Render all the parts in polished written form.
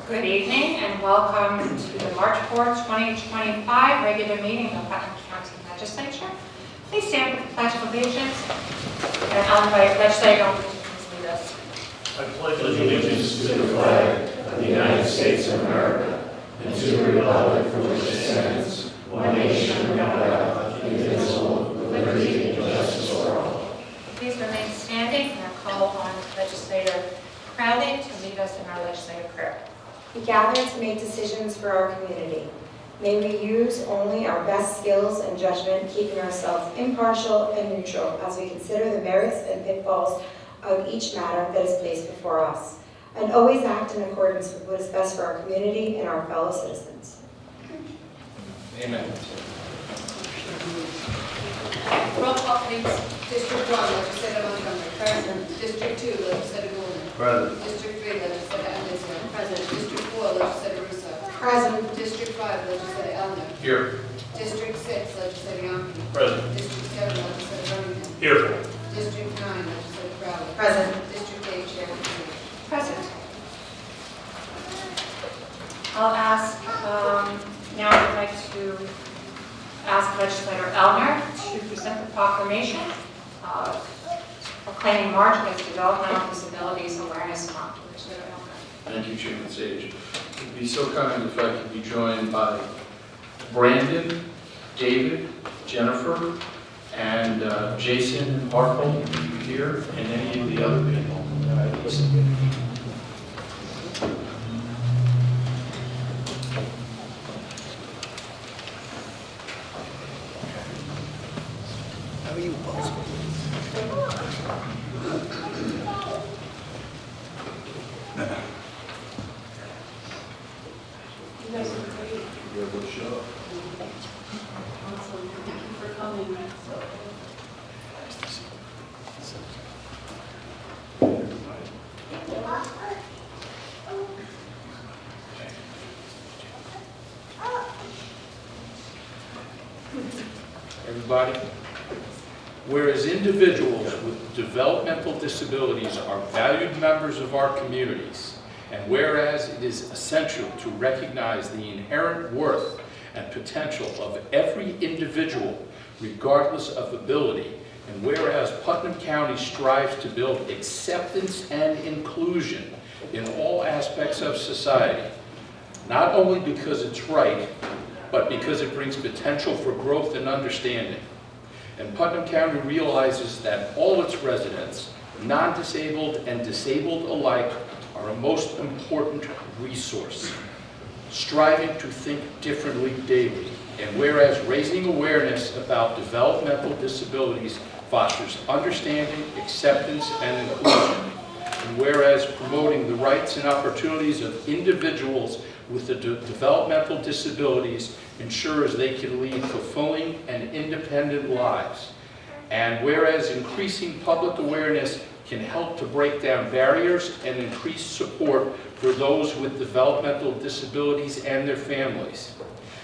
Good evening and welcome to the March 4th, 2025 regular meeting of the Putnam County Legislature. Please stand for the Pledge of Allegiance, and I'll invite Legislator Elmer to please lead us. I pledge allegiance to the flag of the United States of America and to the republic for which it stands, one nation under God, indivisible, with liberty and justice for all. Please remain standing, and I'll call on Legislator Crowley to lead us in our legislative prayer. We gather to make decisions for our community. May we use only our best skills and judgment, keeping ourselves impartial and neutral as we consider the merits and pitfalls of each matter that is placed before us, and always act in accordance with what is best for our community and our fellow citizens. Amen. Roll call, please. District 1, Legislator Montgomery. Present. District 2, Legislator Goldman. Present. District 3, Legislator Anderson. Present. District 4, Legislator Russo. Present. District 5, Legislator Elmer. Here. District 6, Legislator Yonke. Present. District 7, Legislator Birmingham. Here. District 9, Legislator Crowley. Present. District 8, Chair Peekskill. Present. I'll ask, now I'd like to ask Legislator Elmer to present the proclamation proclaiming March as Developmental Disabilities Awareness Month. Legislator Elmer. Thank you, Chairman Sage. It'd be so kind if I could be joined by Brandon, David, Jennifer, and Jason and Harple here, and any of the other people that I listed. How are you both? You guys are great. You're able to show up. Awesome. Thank you for coming. Everybody? Whereas individuals with developmental disabilities are valued members of our communities, and whereas it is essential to recognize the inherent worth and potential of every individual, regardless of ability, and whereas Putnam County strives to build acceptance and inclusion in all aspects of society, not only because it's right, but because it brings potential for growth and understanding. And Putnam County realizes that all its residents, non-disabled and disabled alike, are a most important resource, striving to think differently daily. And whereas raising awareness about developmental disabilities fosters understanding, acceptance, and inclusion, and whereas promoting the rights and opportunities of individuals with the developmental disabilities ensures they can lead fulfilling and independent lives. And whereas increasing public awareness can help to break down barriers and increase support for those with developmental disabilities and their families.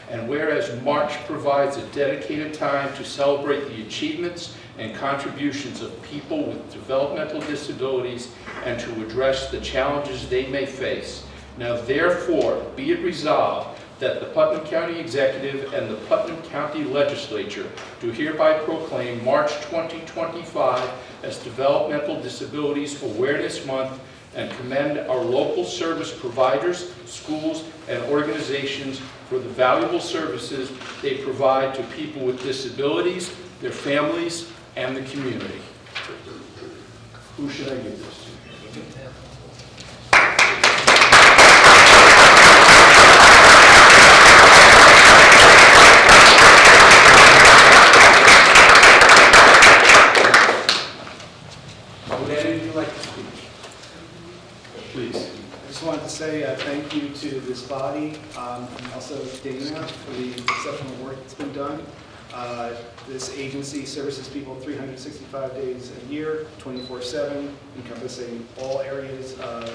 And whereas March provides a dedicated time to celebrate the achievements and contributions of people with developmental disabilities and to address the challenges they may face. Now therefore, be it resolved that the Putnam County Executive and the Putnam County Legislature do hereby proclaim March 2025 as Developmental Disabilities Awareness Month and commend our local service providers, schools, and organizations for the valuable services they provide to people with disabilities, their families, and the community. Who should I give this to? Would any of you like to speak? Please. I just wanted to say thank you to this body and also Dana for the exceptional work that's been done. This agency services people 365 days a year, 24/7, encompassing all areas of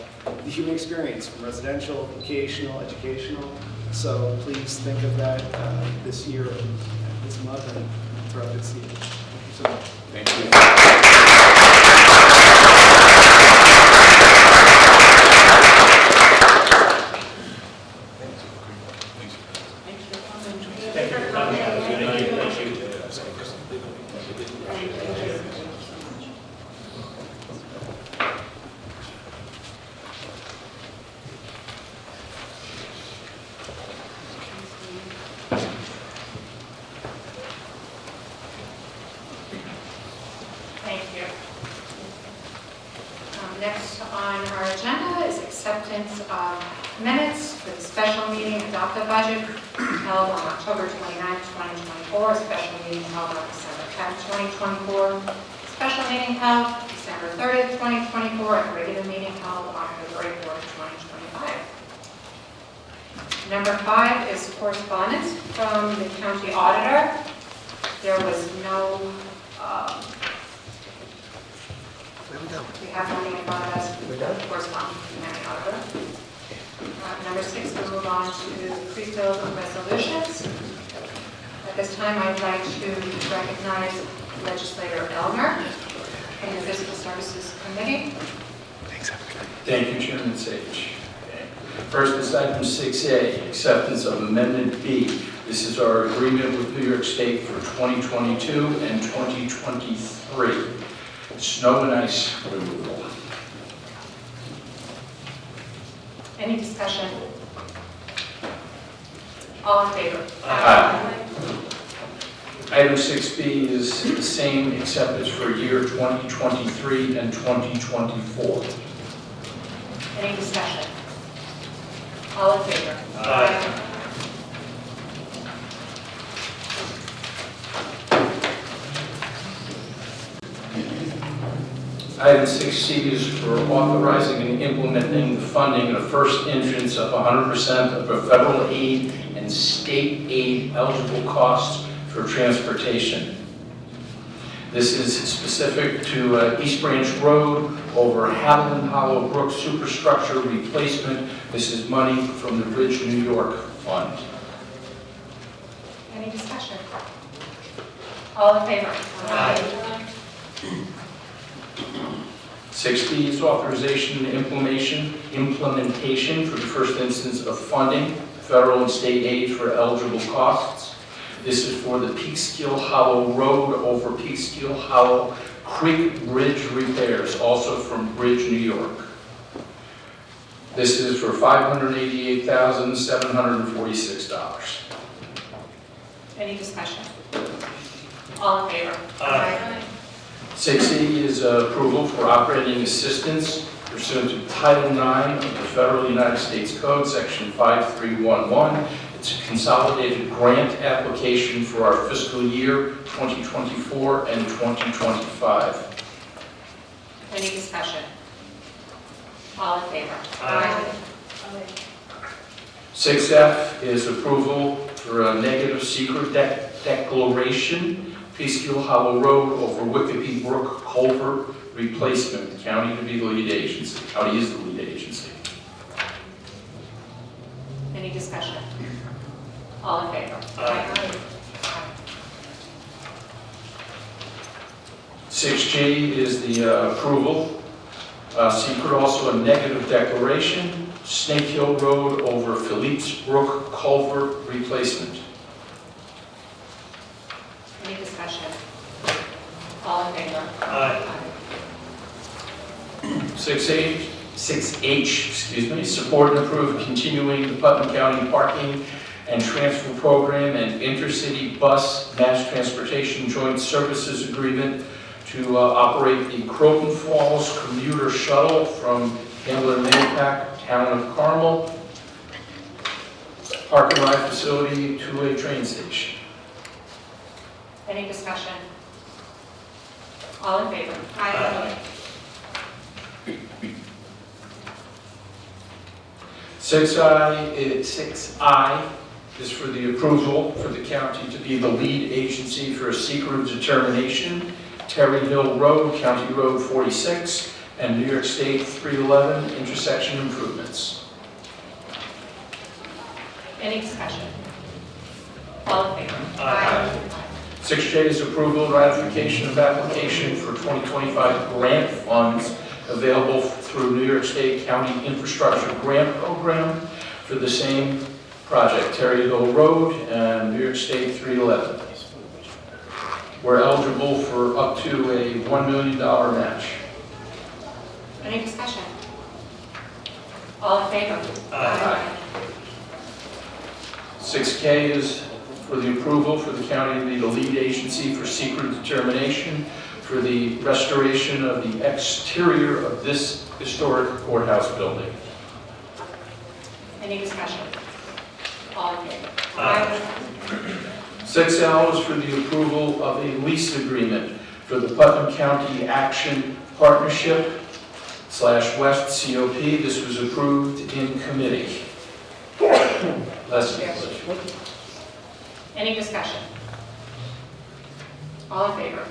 the human experience, from residential, vocational, educational. So please think of that this year, this month, and throughout this year. Thank you so much. Thank you. Next on our agenda is acceptance of minutes for the special meeting adopted budget held on October 29, 2024, special meeting held on December 10, 2024, special meeting held December 30, 2024, and regular meeting held on February 4, 2025. Number 5 is correspondence from the county auditor. There was no, we have nothing in front of us for correspondence from the county auditor. Number 6, we'll move on to pre-bills and resolutions. At this time, I'd like to recognize Legislator Elmer from the Fiscal Services Committee. Thank you, Chairman Sage. First is item 6A, acceptance of Amendment B. This is our agreement with New York State for 2022 and 2023. Snow and ice removal. Any discussion? All in favor? Aye. Item 6B is the same, except it's for year 2023 and 2024. Any discussion? All in favor? Aye. Item 6C is for authorizing and implementing the funding of first entrance of 100% of the federal aid and state aid eligible costs for transportation. This is specific to East Branch Road over Haviland Hollow Brook Superstructure replacement. This is money from the Bridge New York Fund. Any discussion? All in favor? Aye. 6D is authorization and implementation for the first instance of funding federal and state aid for eligible costs. This is for the Peekskill Hollow Road over Peekskill Hollow Creek Bridge repairs, also from Bridge New York. This is for $588,746. Any discussion? All in favor? Aye. 6E is approval for operating assistance pursuant to Title IX of the Federal United States Code, Section 5311. It's a consolidated grant application for our fiscal year 2024 and 2025. Any discussion? All in favor? Aye. 6F is approval for a negative secret declaration, Peekskill Hollow Road over Wiccopee Brook Culvert replacement. The county to be the lead agency. County is the lead agency. Any discussion? All in favor? Aye. 6G is the approval. SEQRA also a negative declaration, Snake Hill Road over Philipse Brook Culvert replacement. Any discussion? All in favor? Aye. 6H, support and approve continuing the Putnam County Parking and Transfer Program and Intercity Bus Mass Transportation Joint Services Agreement to operate the Croton Falls Commuter Shuttle from Handler Manpack, Town of Carmel, Park and Ride Facility to a train station. Any discussion? All in favor? Aye. 6I is for the approval for the county to be the lead agency for a SEQRA determination, Terry Hill Road, County Road 46, and New York State 311 intersection improvements. Any discussion? All in favor? Aye. 6J is approval and ratification of application for 2025 grant funds available through New York State County Infrastructure Grant Program for the same project, Terry Hill Road and New York State 311. We're eligible for up to a $1 million match. Any discussion? All in favor? Aye. 6K is for the approval for the county to be the lead agency for secret determination for the restoration of the exterior of this historic courthouse building. Any discussion? All in favor? 6L is for the approval of a lease agreement for the Putnam County Action Partnership / WestCOP. This was approved in committee. Any discussion? All in favor?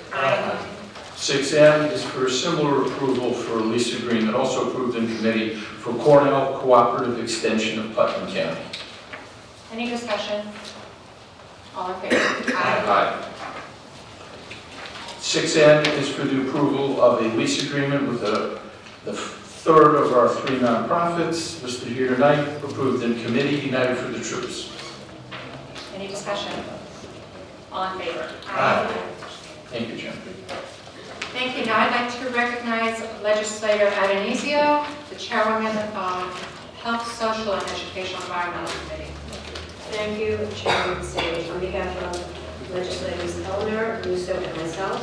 6M is for a similar approval for a lease agreement, also approved in committee, for Cornell Cooperative Extension of Putnam County. Any discussion? All in favor? Aye. 6N is for the approval of a lease agreement with the third of our 3 nonprofits listed here tonight, approved in committee, United for the Troops. Any discussion? All in favor? Thank you, Jim. Thank you. Now I'd like to recognize Legislator Adonisio, the Chairwoman of Health, Social, and Educational Environmental Committee. Thank you, Chairman Sage. On behalf of Legislators Eleanor, Russo, and myself,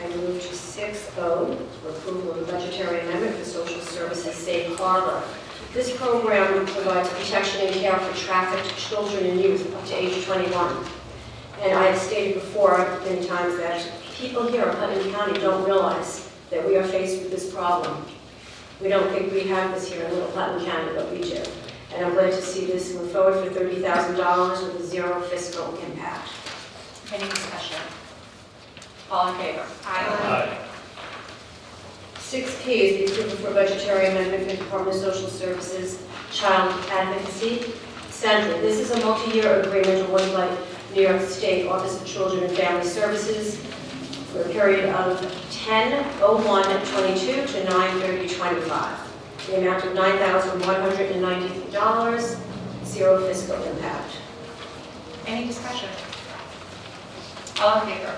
I move to 6O for approval of the budgetary amendment for social services Safe Harbor. This program provides protection and care for trafficked children and youth up to age 21. And I have stated before many times that people here in Putnam County don't realize that we are faced with this problem. We don't think we have this here in Little Putnam County, but we do. And I'm glad to see this move forward for $30,000 with a 0 fiscal impact. Any discussion? All in favor? 6P is the approval for budgetary amendment for the Department of Social Services Child Advocacy Center. This is a multi-year agreement awarded by New York State Office of Children and Family Services for a period of 10/01/22 to 9/30/25. The amount of $9,193, 0 fiscal impact. Any discussion? All in favor?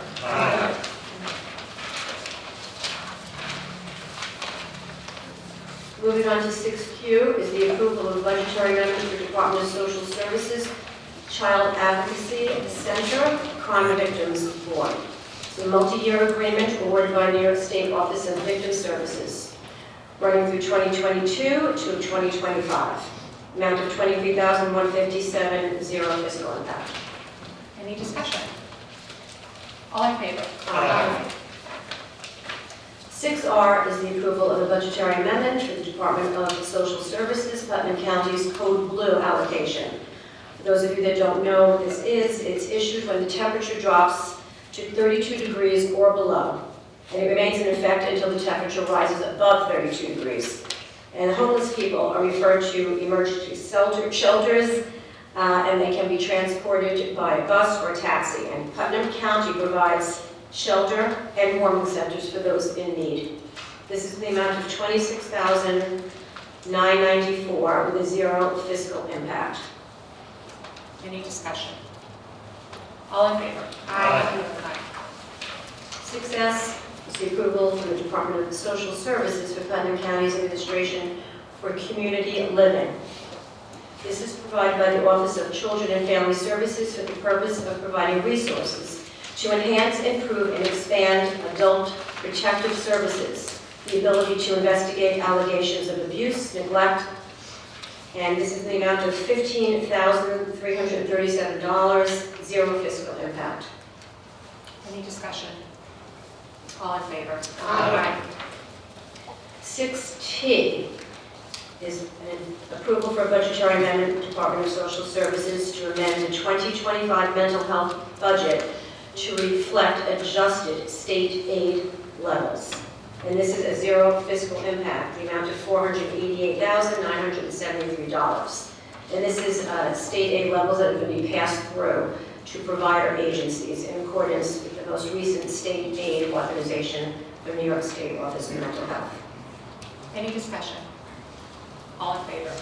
Moving on to 6Q is the approval of budgetary amendment for Department of Social Services Child Advocacy Center Crime Victims Board. It's a multi-year agreement awarded by New York State Office of Victim Services, running through 2022 to 2025. Amount of $23,157, 0 fiscal impact. Any discussion? All in favor? 6R is the approval of a budgetary amendment for the Department of Social Services, Putnam County's Code Blue allocation. For those of you that don't know what this is, it's issued when the temperature drops to 32 degrees or below. And it remains in effect until the temperature rises above 32 degrees. And homeless people are referred to emergency shelters, and they can be transported by bus or taxi. And Putnam County provides shelter and warming centers for those in need. This is the amount of $26,994 with a 0 fiscal impact. Any discussion? All in favor? 6S is the approval from the Department of Social Services for Putnam County's administration for community living. This is provided by the Office of Children and Family Services for the purpose of providing resources to enhance, improve, and expand adult protective services, the ability to investigate allegations of abuse, neglect, and this is the amount of $15,337, 0 fiscal impact. Any discussion? All in favor? 6T is an approval for a budgetary amendment, Department of Social Services, to amend the 2025 mental health budget to reflect adjusted state aid levels. And this is a 0 fiscal impact, the amount of $488,973. And this is state aid levels that are going to be passed through to provider agencies in accordance with the most recent state aid authorization from New York State Office of Mental Health. Any discussion? All in favor?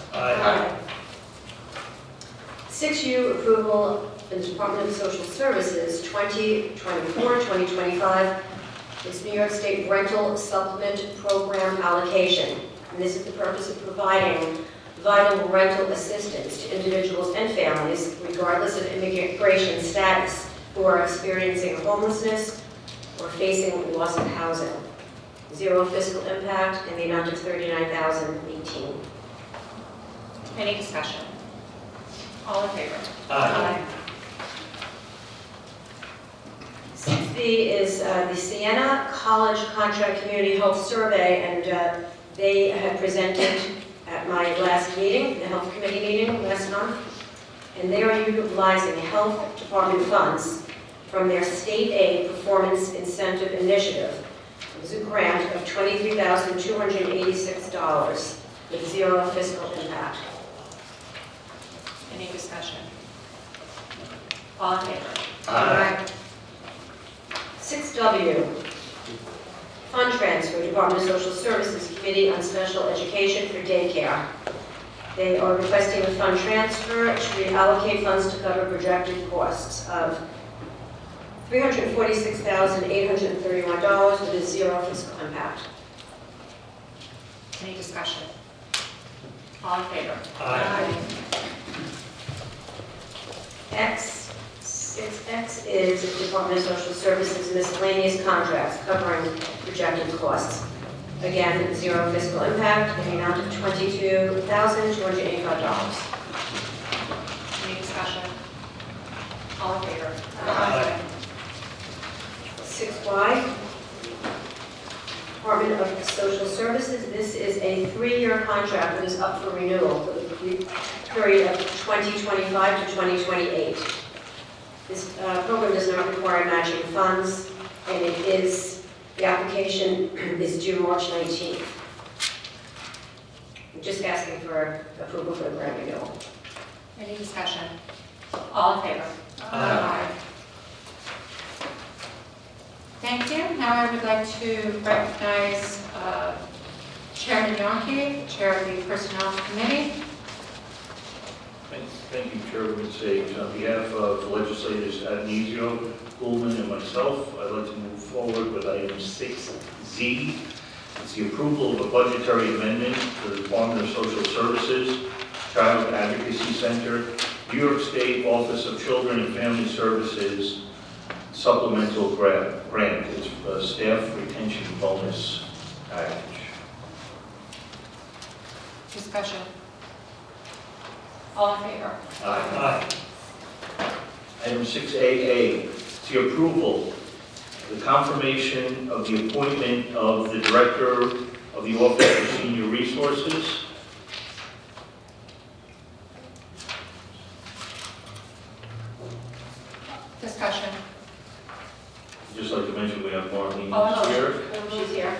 6U, approval for the Department of Social Services 2024-2025 is New York State Rental Supplement Program Allocation. And this is the purpose of providing vital rental assistance to individuals and families, regardless of immigration status, who are experiencing homelessness or or facing loss of housing. Zero fiscal impact in the amount of $39,018. Any discussion? All in favor? Aye. 6B is the Siena College Contract Community Health Survey, and they had presented at my last meeting, the Health Committee meeting last month, and they are utilizing health department funds from their state aid performance incentive initiative. It was a grant of $23,286 with zero fiscal impact. Any discussion? All in favor? Aye. 6W, Fund Transfer, Department of Social Services Committee on Special Education for Daycare. They are requesting a fund transfer to reallocate funds to cover projected costs of $346,831 with a zero fiscal impact. Any discussion? All in favor? Aye. 6X is the Department of Social Services miscellaneous contracts covering projected costs. Again, zero fiscal impact in the amount of $22,285. Any discussion? All in favor? Aye. 6Y, Department of Social Services. This is a 3-year contract that is up for renewal for the period of 2025 to 2028. This program does not require matching funds, and the application is due March 19th. I'm just asking for approval for the grant renewal. Any discussion? All in favor? Aye. Thank you. Now I would like to recognize Chairman Yonke, Chair of the Personnel Committee. Thank you, Chairman Sage. On behalf of the legislators Adenizio, Goldman, and myself, I'd like to move forward with item 6Z. It's the approval of a budgetary amendment to the Department of Social Services, Child Advocacy Center, New York State Office of Children and Family Services, Supplemental grant. It's a staff retention bonus package. Discussion. All in favor? Aye. Item 6AA, it's the approval, the confirmation of the appointment of the Director of the Office for Senior Resources. Discussion. Just like to mention, we have Marlene Oh, here. She's here.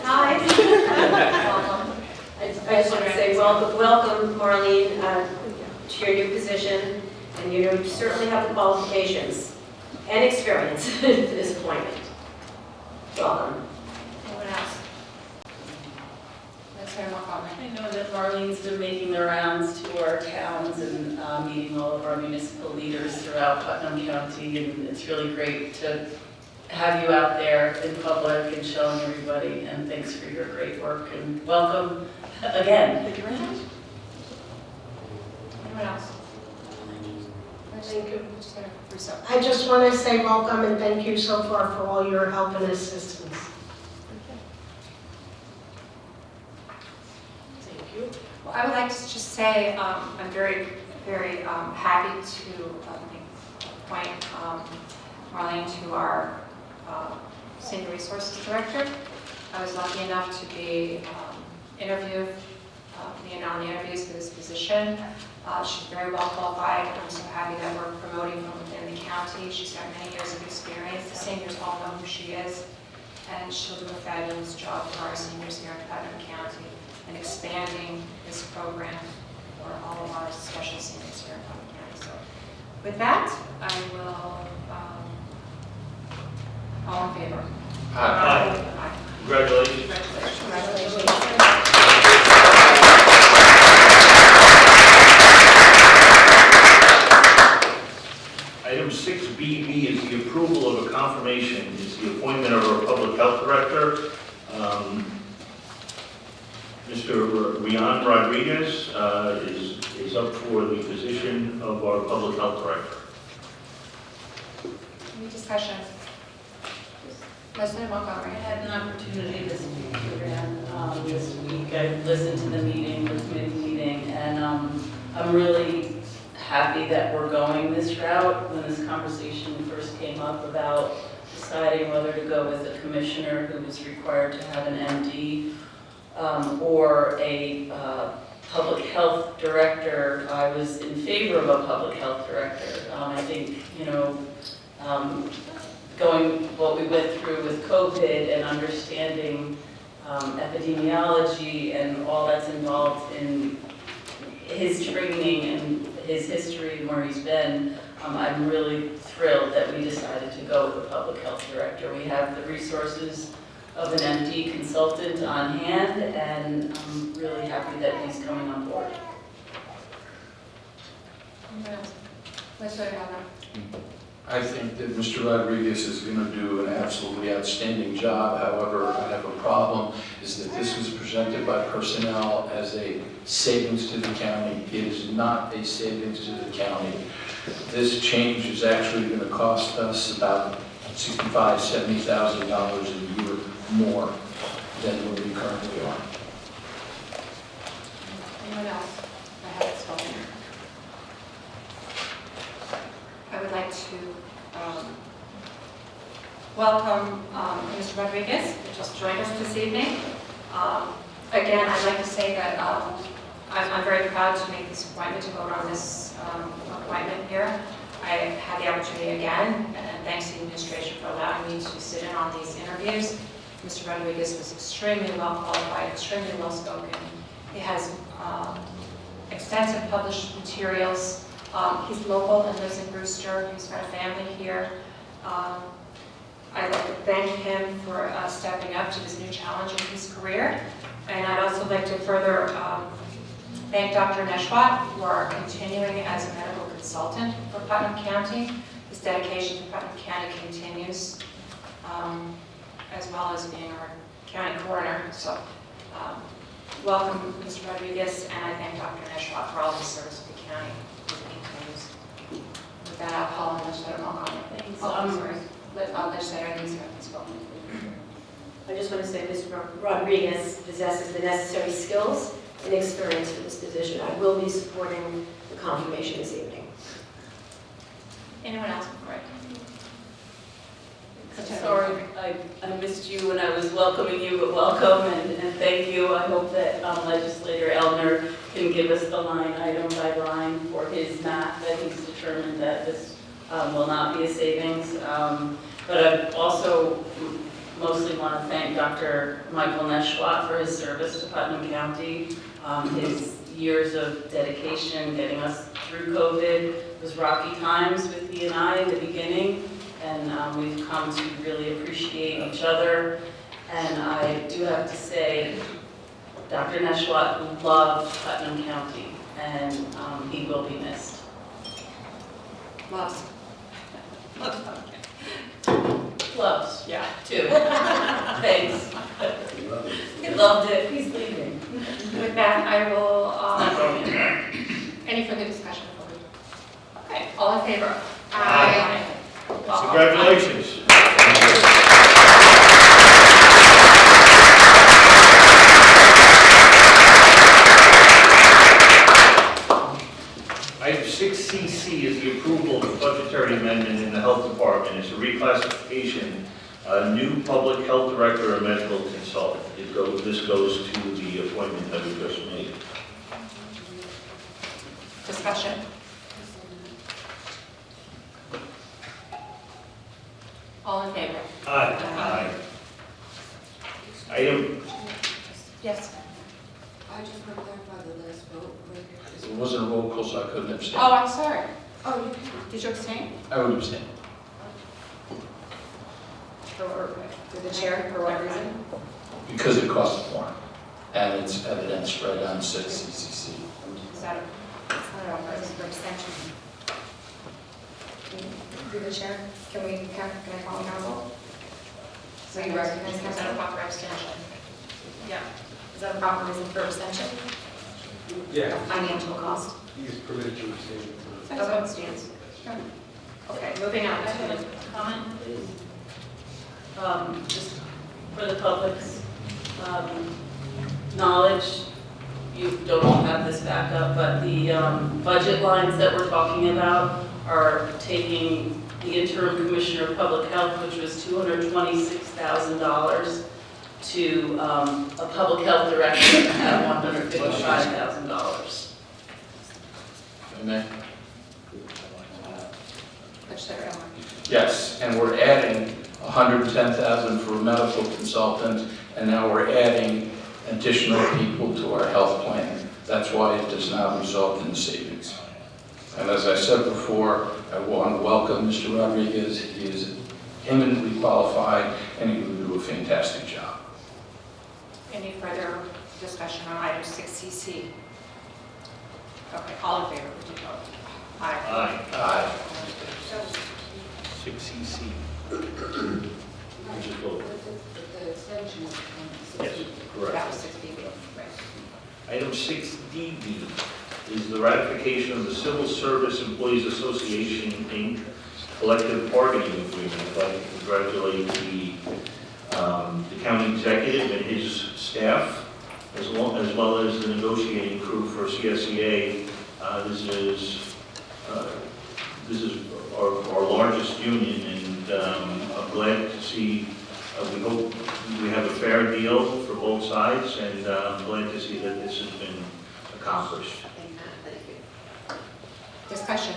Hi. Welcome. I just want to say welcome, Marlene, to your new position. And you certainly have the qualifications and experience for this appointment. Welcome. Anyone else? Let's hear more comment. I know that Marlene's been making the rounds to our towns and meeting all of our municipal leaders throughout Putnam County, and it's really great to have you out there in public and showing everybody, and thanks for your great work, and welcome again. Thank you very much. Anyone else? Thank you. Russo. I just want to say welcome and thank you so far for all your help and assistance. Thank you. Well, I would like to just say I'm very, very happy to appoint Marlene to our Senior Resources Director. I was lucky enough to be interviewed, being on the interviews for this position. She's very well qualified. I'm so happy that we're promoting from within the county. She's got many years of experience. The seniors all know who she is, and she'll do a fabulous job for our seniors here in Putnam County and expanding this program for all of our special seniors here in Putnam County. So with that, I will, all in favor? Aye. Aye. Congratulations. Congratulations. Item 6BB is the approval of a confirmation. It's the appointment of our Public Health Director. Mr. Rian Rodriguez is up for the position of our Public Health Director. Any discussion? Legislator I Montgomery. had an opportunity to speak to Fran this week. I listened to the meeting, the committee meeting, and I'm really happy that we're going this route. When this conversation first came up about deciding whether to go with a commissioner who was required to have an MD or a public health director, I was in favor of a public health director. I think, going what we went through with COVID and understanding epidemiology and all that's involved in his training and his history and where he's been, I'm really thrilled that we decided to go with a public health director. We have the resources of an MD consultant on hand, and I'm really happy that he's coming on board. Anyone else? Legislator Haviland. I think that Mr. Rodriguez is going to do an absolutely outstanding job. However, I have a problem, is that this was presented by personnel as a savings to the county. It is not a savings to the county. This change is actually going to cost us about $65,000, $70,000 a year more than where we currently are. Anyone else? I have it spoken. I would like to welcome Mr. Rodriguez, who just joined us this evening. Again, I'd like to say that I'm very proud to make this appointment, to vote on this appointment here. I had the opportunity again, and thanks to the administration for allowing me to sit in on these interviews. Mr. Rodriguez was extremely well qualified, extremely well spoken. He has extensive published materials. He's local and lives in Brewster. He's got a family here. I'd like to thank him for stepping up to this new challenge in his career. And I'd also like to further thank Dr. Neshwat for continuing as a medical consultant for Putnam County. His dedication to Putnam County continues, as well as being our county coroner. So welcome, Mr. Rodriguez, and I thank Dr. Neshwat for all his service to the county. With that, I'll call on Legislator Montgomery. Thanks. Oh, I'm sorry. Legislator Lease has spoken. I just want to say Mr. Rodriguez possesses the necessary skills and experience for this position. I will be supporting the confirmation this evening. Anyone else before I? Sorry, I missed you when I was welcoming you, but welcome and thank you. I hope that Legislator Elner can give us the line item by line for his math, that he's determined that this will not be a savings. But I also mostly want to thank Dr. Michael Neshwat for his service to Putnam County. His years of dedication getting us through COVID. It was rocky times with he and I in the beginning, and we've come to really appreciate each other. And I do have to say, Dr. Neshwat loved Putnam County, and he will be missed. Loves. Loves, yeah, too. Thanks. He loved it. He's leaving. With that, I will, any further discussion? Okay, all in favor? Aye. Congratulations. Item 6CC is the approval of the budgetary amendment in the health department. It's a reclassification, a new public health director or medical consultant. This goes to the appointment that we just made. Discussion. All in favor? Aye. Item, Yes. I just want to clarify the last vote. It wasn't a roll call, so I couldn't abstain. Oh, I'm sorry. Oh, you Did you abstain? I would abstain. For the chair, for what reason? Because it costs more, and it's evidenced right on 6CCC. Is that I don't know, for extension. Through the chair, can I call council? So you recognize is that a council? proper abstention? Yeah. Is that a proper reason for abstention? Yeah, A financial cost? he's permitted to abstain. Okay, stands. Okay, moving on I have to, a comment, please. just for the public's knowledge, you don't all have this back up, but the budget lines that we're talking about are taking the interim commissioner of public health, which was $226,000, to a public health director at $155,000. Amen. Legislator Elmer. Yes, and we're adding $110,000 for a medical consultant, and now we're adding additional people to our health plan. That's why it does not result in savings. And as I said before, I want to welcome Mr. Rodriguez. He is eminently qualified, and he will do a fantastic job. Any further discussion on item 6CC? Okay, all in favor, would you vote? Aye. Aye. 6CC. The extension is Yes, correct. That was 6BB, right. Item 6DB is the ratification of the Civil Service Employees Association, Inc. collective bargaining agreement. I'd like to congratulate the county executive and his staff, as well as the negotiating crew for CSEA. This is our largest union, and I'm glad to see. We hope we have a fair deal for both sides, and I'm glad to see that this has been accomplished. Discussion.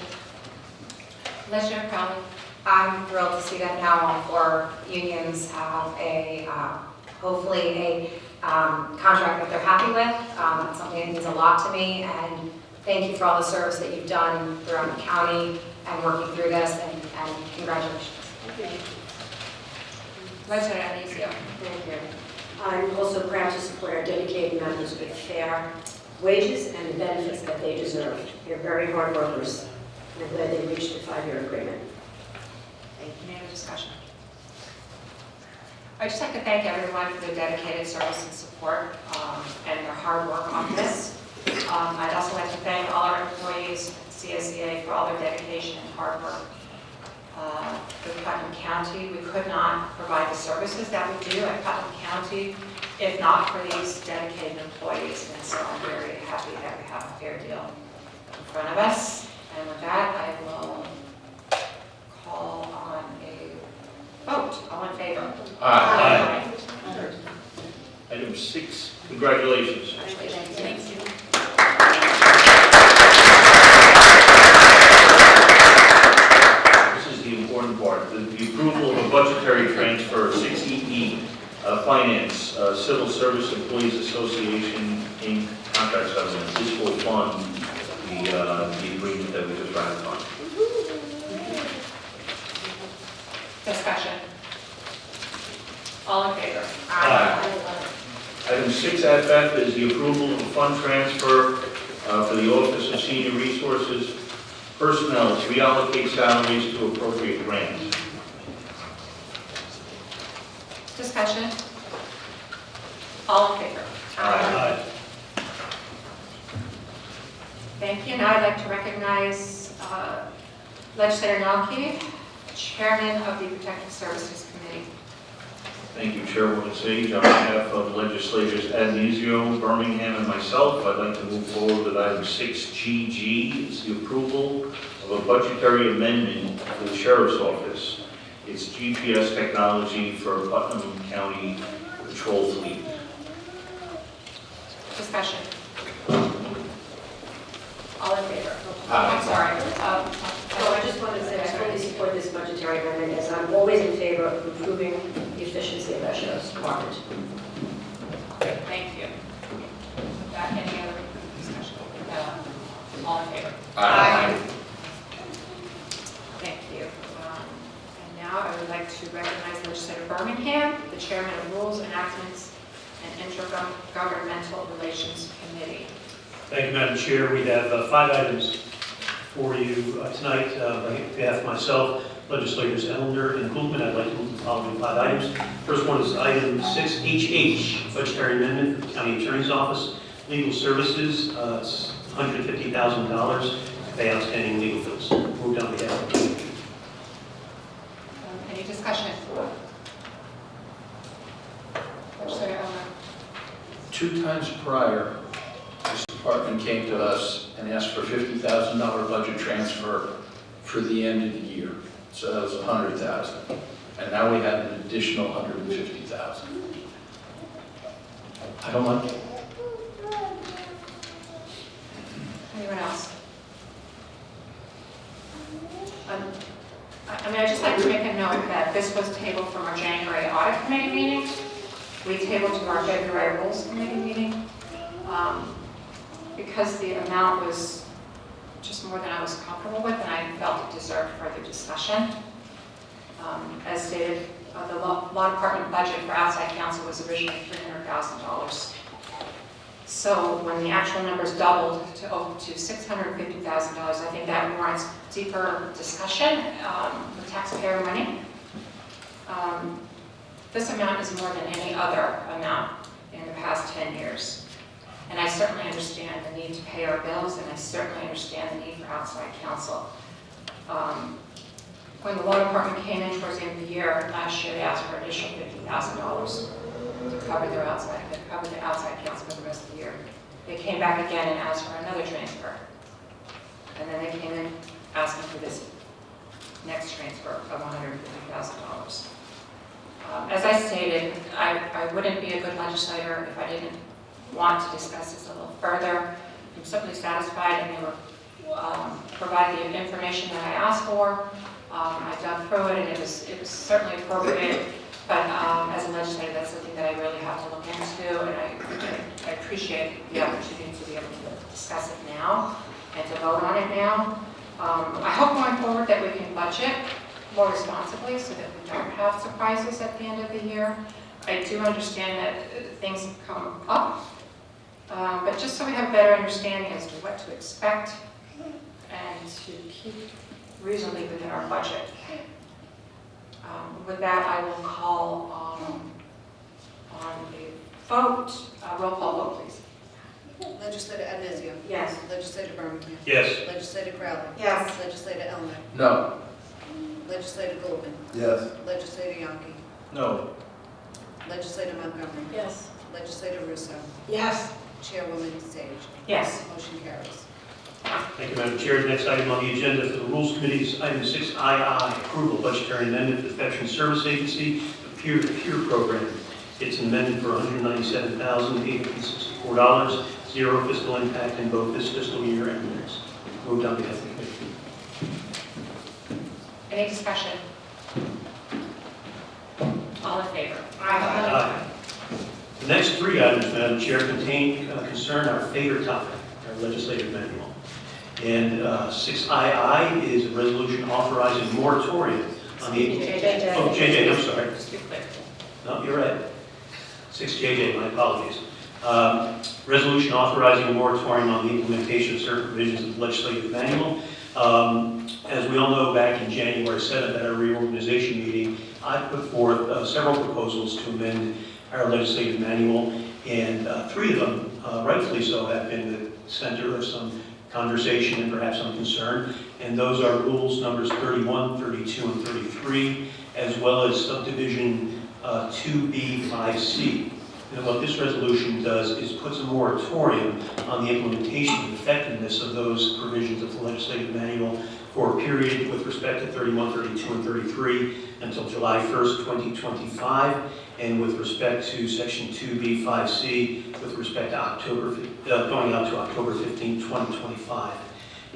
Legislator Crowley. I'm thrilled to see that now all four unions have hopefully a contract that they're happy with. That's something that means a lot to me, and thank you for all the service that you've done throughout the county and working through this, and congratulations. Legislator Anizio. Thank you. I'm also proud to support our dedicated members with fair wages and the benefits that they deserve. They're very hard workers. I'm glad they reached a 5-year agreement. Thank you. Any other discussion? I'd just like to thank everyone for their dedicated service and support and their hard work on this. I'd also like to thank all our employees at CSEA for all their dedication and hard work. With Putnam County, we could not provide the services that we do at Putnam County if not for these dedicated employees, and so I'm very happy that we have a fair deal in front of us. And with that, I will call on a vote. All in favor? Aye. Item 6, congratulations. Thank you. This is the important part, the approval of a budgetary transfer, 6EE, Finance, Civil Service Employees Association, Inc. contract settlement. This will fund the agreement that we just ratified. Discussion. All in favor? Aye. Item 6FF is the approval of a fund transfer for the Office of Senior Resources personnel to reallocate salaries to appropriate grants. Discussion. All in favor? Aye. Thank you. Now I'd like to recognize Legislator Nalke, Chairman of the Protective Services Committee. Thank you, Chairwoman Sage. On behalf of legislators Anizio, Birmingham, and myself, I'd like to move forward with item 6GG. It's the approval of a budgetary amendment for the Sheriff's Office. It's GPS technology for Putnam County Patrol Fleet. Discussion. All in favor? Aye. I'm sorry. So I just wanted to say I fully support this budgetary amendment, as I'm always in favor of improving the efficiency of our sheriff's department. Thank you. Any other discussion? All in favor? Aye. Thank you. And now I would like to recognize Legislator Birmingham, the Chairman of Rules, Enactments, and Intergovernmental Relations Committee. Thank you, Madam Chair. We have 5 items for you tonight. On behalf of myself, legislators Ellender and Goldman, I'd like to move the following 5 items. First one is item 6HH, budgetary amendment for the County Attorney's Office. Legal services, it's $150,000 to pay outstanding legal bills. Moved on behalf of the committee. Any discussion? 2 times prior, this department came to us and asked for $50,000 budget transfer for the end of the year. So that was $100,000. And now we have an additional $150,000. I don't like it. Anyone else? I'd just like to make a note that this was tabled from our January audit committee meeting. We tabled to our February rules committee meeting because the amount was just more than I was comfortable with, and I felt it deserved further discussion. As stated, the law department budget for outside counsel was originally $300,000. So when the actual numbers doubled to $650,000, I think that warrants deeper discussion with taxpayer money. This amount is more than any other amount in the past 10 years. And I certainly understand the need to pay our bills, and I certainly understand the need for outside counsel. When the law department came in towards the end of the year, last year they asked for an additional $50,000 to cover the outside counsel for the rest of the year. They came back again and asked for another transfer. And then they came in asking for this next transfer of $150,000. As I stated, I wouldn't be a good legislator if I didn't want to discuss this a little further. I'm simply satisfied and they were provided the information that I asked for. I dug through it and it was certainly appropriate, but as a legislator, that's something that I really have to look into, and I appreciate the opportunity to be able to discuss it now and to vote on it now. I hope going forward that we can budget more responsibly so that we don't have surprises at the end of the year. I do understand that things come up, but just so we have a better understanding as to what to expect and to keep reasonably within our budget. With that, I will call on the vote. Roll call vote, please. Legislator Adnesio. Yes. Legislator Birmingham. Yes. Legislator Crowley. Yes. Legislator Elmer. No. Legislator Goldman. Yes. Legislator Yonke. No. Legislator Montgomery. Yes. Legislator Russo. Yes. Chairwoman Sage. Yes. Motion carries. Thank you, Madam Chair. The next item on the agenda for the Rules Committee is item 6II, approval budgetary amendment for the Veteran Service Agency, the peer-to-peer program. It's an amendment for $197,864, zero fiscal impact in both this fiscal year and the next. Moved on behalf of the committee. Any discussion? All in favor? Aye. The next 3 items, Madam Chair, concern our favorite topic, our legislative manual. And 6II is a resolution authorizing a moratorium on the... JJ. Oh, JJ, I'm sorry. Just be clear. No, you're right. 6JJ, my apologies. Resolution authorizing a moratorium on the implementation of certain provisions of the legislative manual. As we all know, back in January 7th at our reorganization meeting, I put forth several proposals to amend our legislative manual, and 3 of them, rightfully so, have been the center of some conversation and perhaps some concern, and those are rules numbers 31, 32, and 33, as well as subdivision 2B5C. And what this resolution does is puts a moratorium on the implementation and effectiveness of those provisions of the legislative manual for a period with respect to 31, 32, and 33 until July 1st, 2025, and with respect to section 2B5C with respect to going out to October 15, 2025.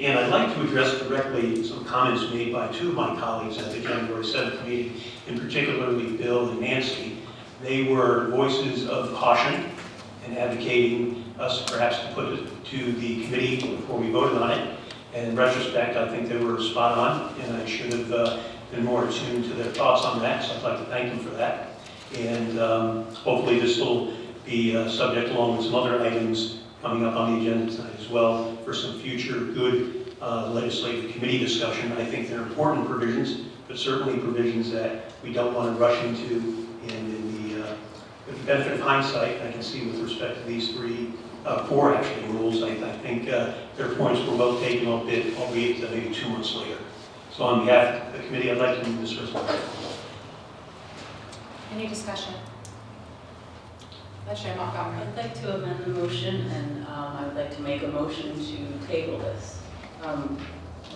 And I'd like to address directly some comments made by 2 of my colleagues at the January 7th meeting, in particularly Bill and Nancy. They were voices of caution and advocating us perhaps to put it to the committee before we voted on it. And in retrospect, I think they were spot on, and I should have been more attuned to their thoughts on that, so I'd like to thank them for that. And hopefully this will be subject, along with some other items coming up on the agenda tonight as well, for some future good legislative committee discussion. I think they're important provisions, but certainly provisions that we don't want to rush into. And with the benefit of hindsight, I can see with respect to these 4 actually rules, I think their points were well taken, albeit maybe 2 months later. So on behalf of the committee, I'd like to move this resolution. Any discussion? Legislator Montgomery. I'd like to amend the motion, and I'd like to make a motion to table this.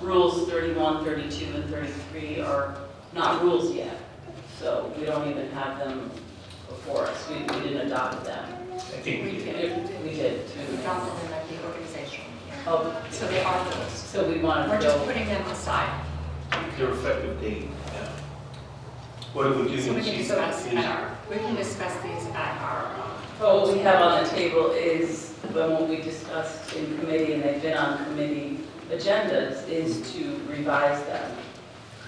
Rules 31, 32, and 33 are not rules yet, so we don't even have them before us. We didn't adopt them. I think we did. We did. We adopted them at the organization. Oh, So they are rules. so we want We're to just go. putting them aside. Their effective date. What do we do? So we is- can discuss at our, we can discuss these at our, What we have on the table is, what we discussed in committee, and they've been on committee agendas, is to revise them,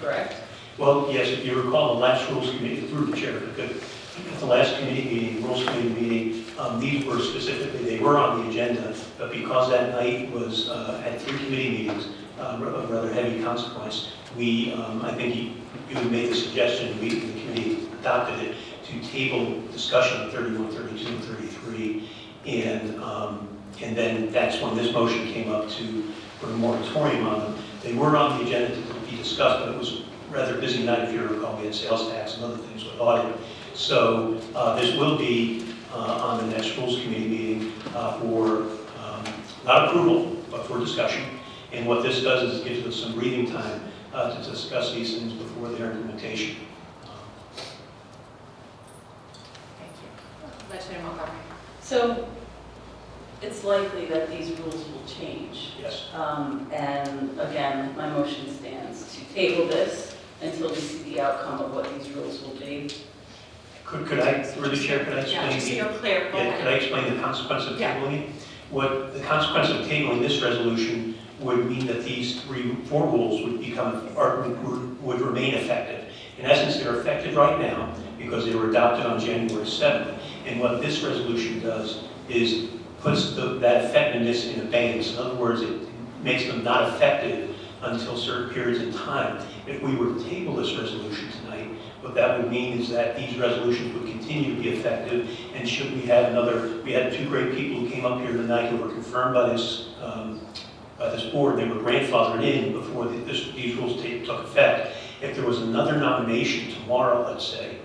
correct? Well, yes, if you recall, the last rules committee, through the chair, because at the last committee meeting, rules committee meeting, these were specifically, they were on the agenda, but because that night was, had 3 committee meetings, of rather heavy consequence, we, I think you made the suggestion, we, the committee adopted it, to table discussion of 31, 32, and 33, and then that's when this motion came up to put a moratorium on them. They were on the agenda to be discussed, but it was a rather busy night, if you recall, we had sales tax and other things with audit. So this will be on the next rules committee meeting for not approval, but for discussion. And what this does is it gives us some breathing time to discuss these things before their implementation. thank you. Legislator Montgomery. So it's likely that these rules will change. Yes. And again, my motion stands to table this until we see the outcome of what these rules will be. Could I, through the chair, could I Yeah, explain? just so you're clear, go Yeah, could I ahead. explain the consequence of Yeah. tabling it? What the consequence of tabling this resolution would mean that these 4 rules would become, or would remain effective. In essence, they're effective right now because they were adopted on January 7th. And what this resolution does is puts that effectiveness in abeyance. In other words, it makes them not effective until certain periods in time. If we were to table this resolution tonight, what that would mean is that these resolutions would continue to be effective, and should we have we had 2 great people who came up here tonight who were confirmed by this board. They were grandfathered in before these rules took effect. If there was another nomination tomorrow, let's say,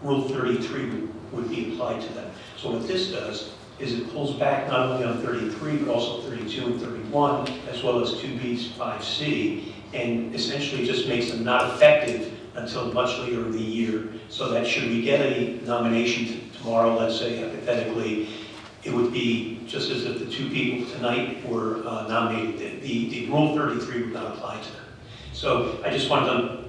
Rule 33 would be applied to them. So what this does is it pulls back not only on 33, but also 32 and 31, as well as 2B, 5C, and essentially just makes them not effective until much later in the year, so that should we get a nomination tomorrow, let's say hypothetically, it would be just as if the 2 people tonight were nominated. The Rule 33 would not apply to them. So I just wanted to,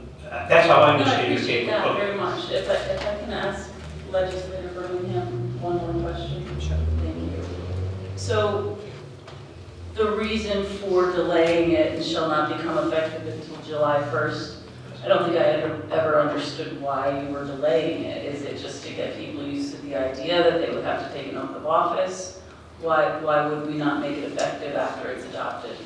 that's how I No, I understand your appreciate table. that very much. If I can ask Legislator Birmingham one more question. Sure. Thank you. So the reason for delaying it and shall not become effective until July 1st, I don't think I ever understood why you were delaying it. Is it just to get people used to the idea that they would have to take an oath of office? Why would we not make it effective after it's adopted?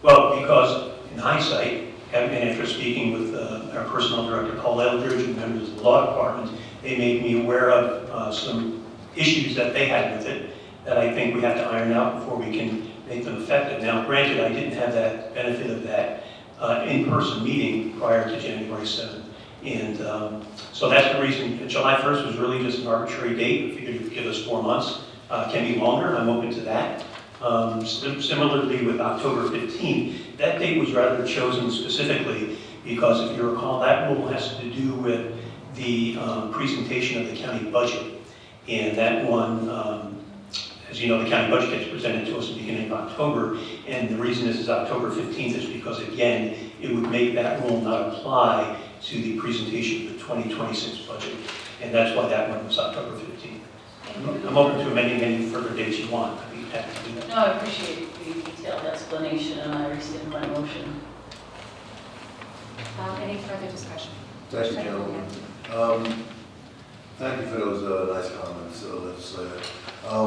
Well, because in hindsight, having been after speaking with our personnel director, Paul Eldridge, and members of the law department, they made me aware of some issues that they had with it that I think we have to iron out before we can make them effective. Now, granted, I didn't have that benefit of that in-person meeting prior to January 7th. And so that's the reason. July 1st was really just an arbitrary date. We figured it would give us 4 months. Can be longer, I'm open to that. Similarly with October 15th, that date was rather chosen specifically because if you recall, that rule has to do with the presentation of the county budget. And that one, as you know, the county budget gets presented to us at the beginning of October, and the reason this is October 15th is because, again, it would make that rule not apply to the presentation of the 2026 budget, and that's why that one was October 15th. I'm open to amending any further dates you want. I'd be happy to do that. No, I appreciate the detailed explanation, and I rescind my motion. Any further discussion? Thank you, gentlemen. Thank you for those nice comments, Legislator.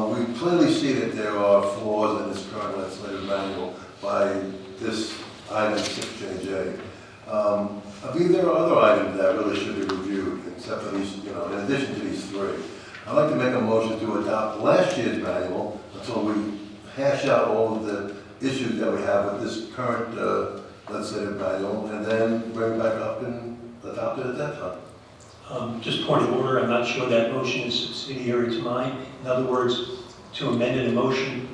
We clearly see that there are flaws in this current legislative manual by this item 6JJ. I believe there are other items that really should be reviewed, except for these, in addition to these 3. I'd like to make a motion to adopt last year's manual until we hash out all of the issues that we have with this current legislative manual, and then bring it back up and adopt it at that time. Just point of order, I'm not sure that motion is subsidiary to mine. In other words, to amend a motion,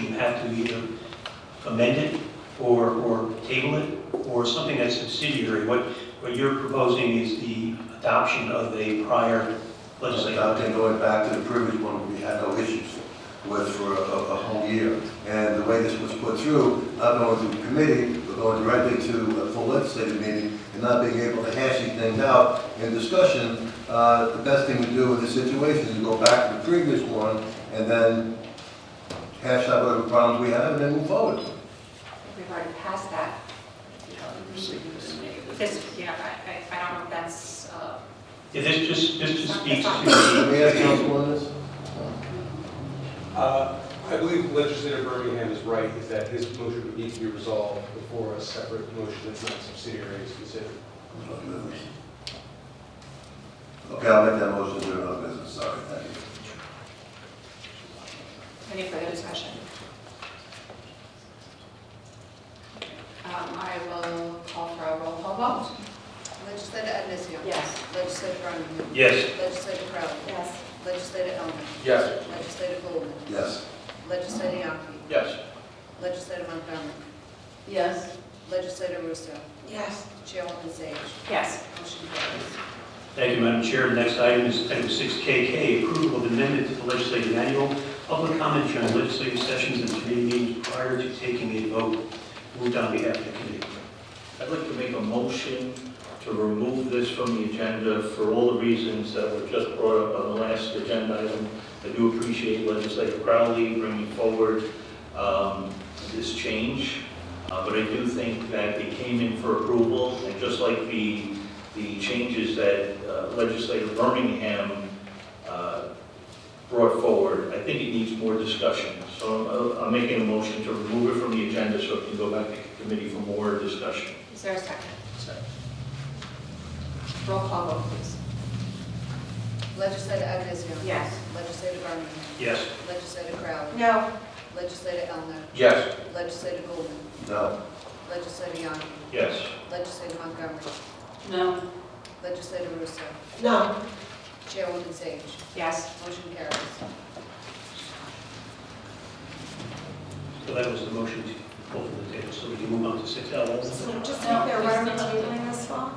you have to either amend it or table it, or something that's subsidiary. What you're proposing is the adoption of a prior legislative. Adopting, going back to the previous one, we had no issues with for a whole year. And the way this was put through, not going to committee, but going directly to a full legislative meeting, and not being able to hash these things out in discussion, the best thing to do in this situation is go back to the previous one and then hash out whatever problems we have and then move forward. We've already passed that. This, yeah, I don't know if that's, Yeah, this just speaks Let to me ask council on this. I believe Legislator Birmingham is right, is that his motion would need to be resolved before a separate motion that's not subsidiary is considered. Okay, I'll make that motion to do another business, sorry, thank you. any further discussion? I will call for a roll call vote. Legislator Advisio. Yes. Legislator Birmingham. yes. Legislator Crowley. Yes. Legislator Elmer. Yes. Legislator Goldman. Yes. Legislator Yonke. Yes. Legislator Montgomery. Yes. Legislator Russo. Yes. Chairwoman Sage. Yes. Motion carries. Thank you, Madam Chair. The next item is item 6KK, approval of amendment to the legislative manual, public comment during legislative sessions and committee meetings prior to taking a vote. Moved on behalf of the committee. I'd like to make a motion to remove this from the agenda for all the reasons that were just brought up on the last agenda item. I do appreciate Legislator Crowley bringing forward this change, but I do think that it came in for approval, and just like the changes that Legislator Birmingham brought forward, I think it needs more discussion. So I'm making a motion to remove it from the agenda so it can go back to committee for more discussion. Is there a second? Roll call vote, please. Legislator Advisio. Yes. Legislator Birmingham. Yes. Legislator Crowley. No. Legislator Elmer. Yes. Legislator Goldman. No. Legislator Yonke. Yes. Legislator Montgomery. No. Legislator Russo. No. Chairwoman Sage. Yes. Motion carries. So that was the motion to pull from the table. So we can move on to 6L. So just to be clear, what are we tabling this for?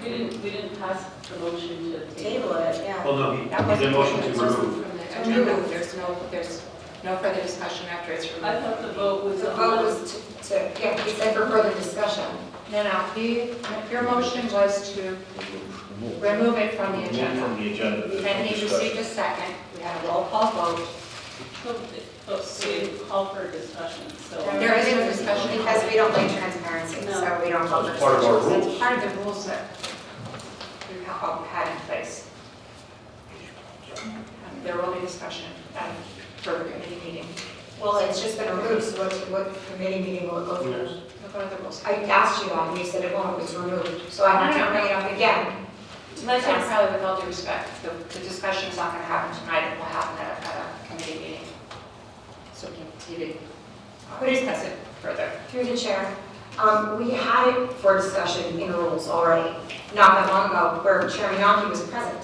We didn't pass the motion to Table it, yeah. Well, no, he That did wasn't a motion to it was remove. from the agenda. There's no further discussion after it's removed. I thought the vote was The on. vote was yeah, he said for further discussion. No, your motion was to remove it from the Remove agenda. from the agenda. And he received a second. We had a roll call vote. But we didn't call for a discussion, so. There is no discussion Because we don't like transparency, No. so we don't hold That's part of our discussions. rules. It's part of the rules that we've had in place. There will be discussion at further committee meeting. Well, it's just been removed, so what committee meeting will it go through? Look at the rules. I asked you that, and you said it won't, it was removed, so I have to bring it up again. Legislator Crowley, with all due respect, the discussion is not going to happen tonight. It will happen at a committee meeting. So we can continue to discuss it further. Through the chair, we had it for discussion in rules already, not that long ago, where Chairman Yonke was present.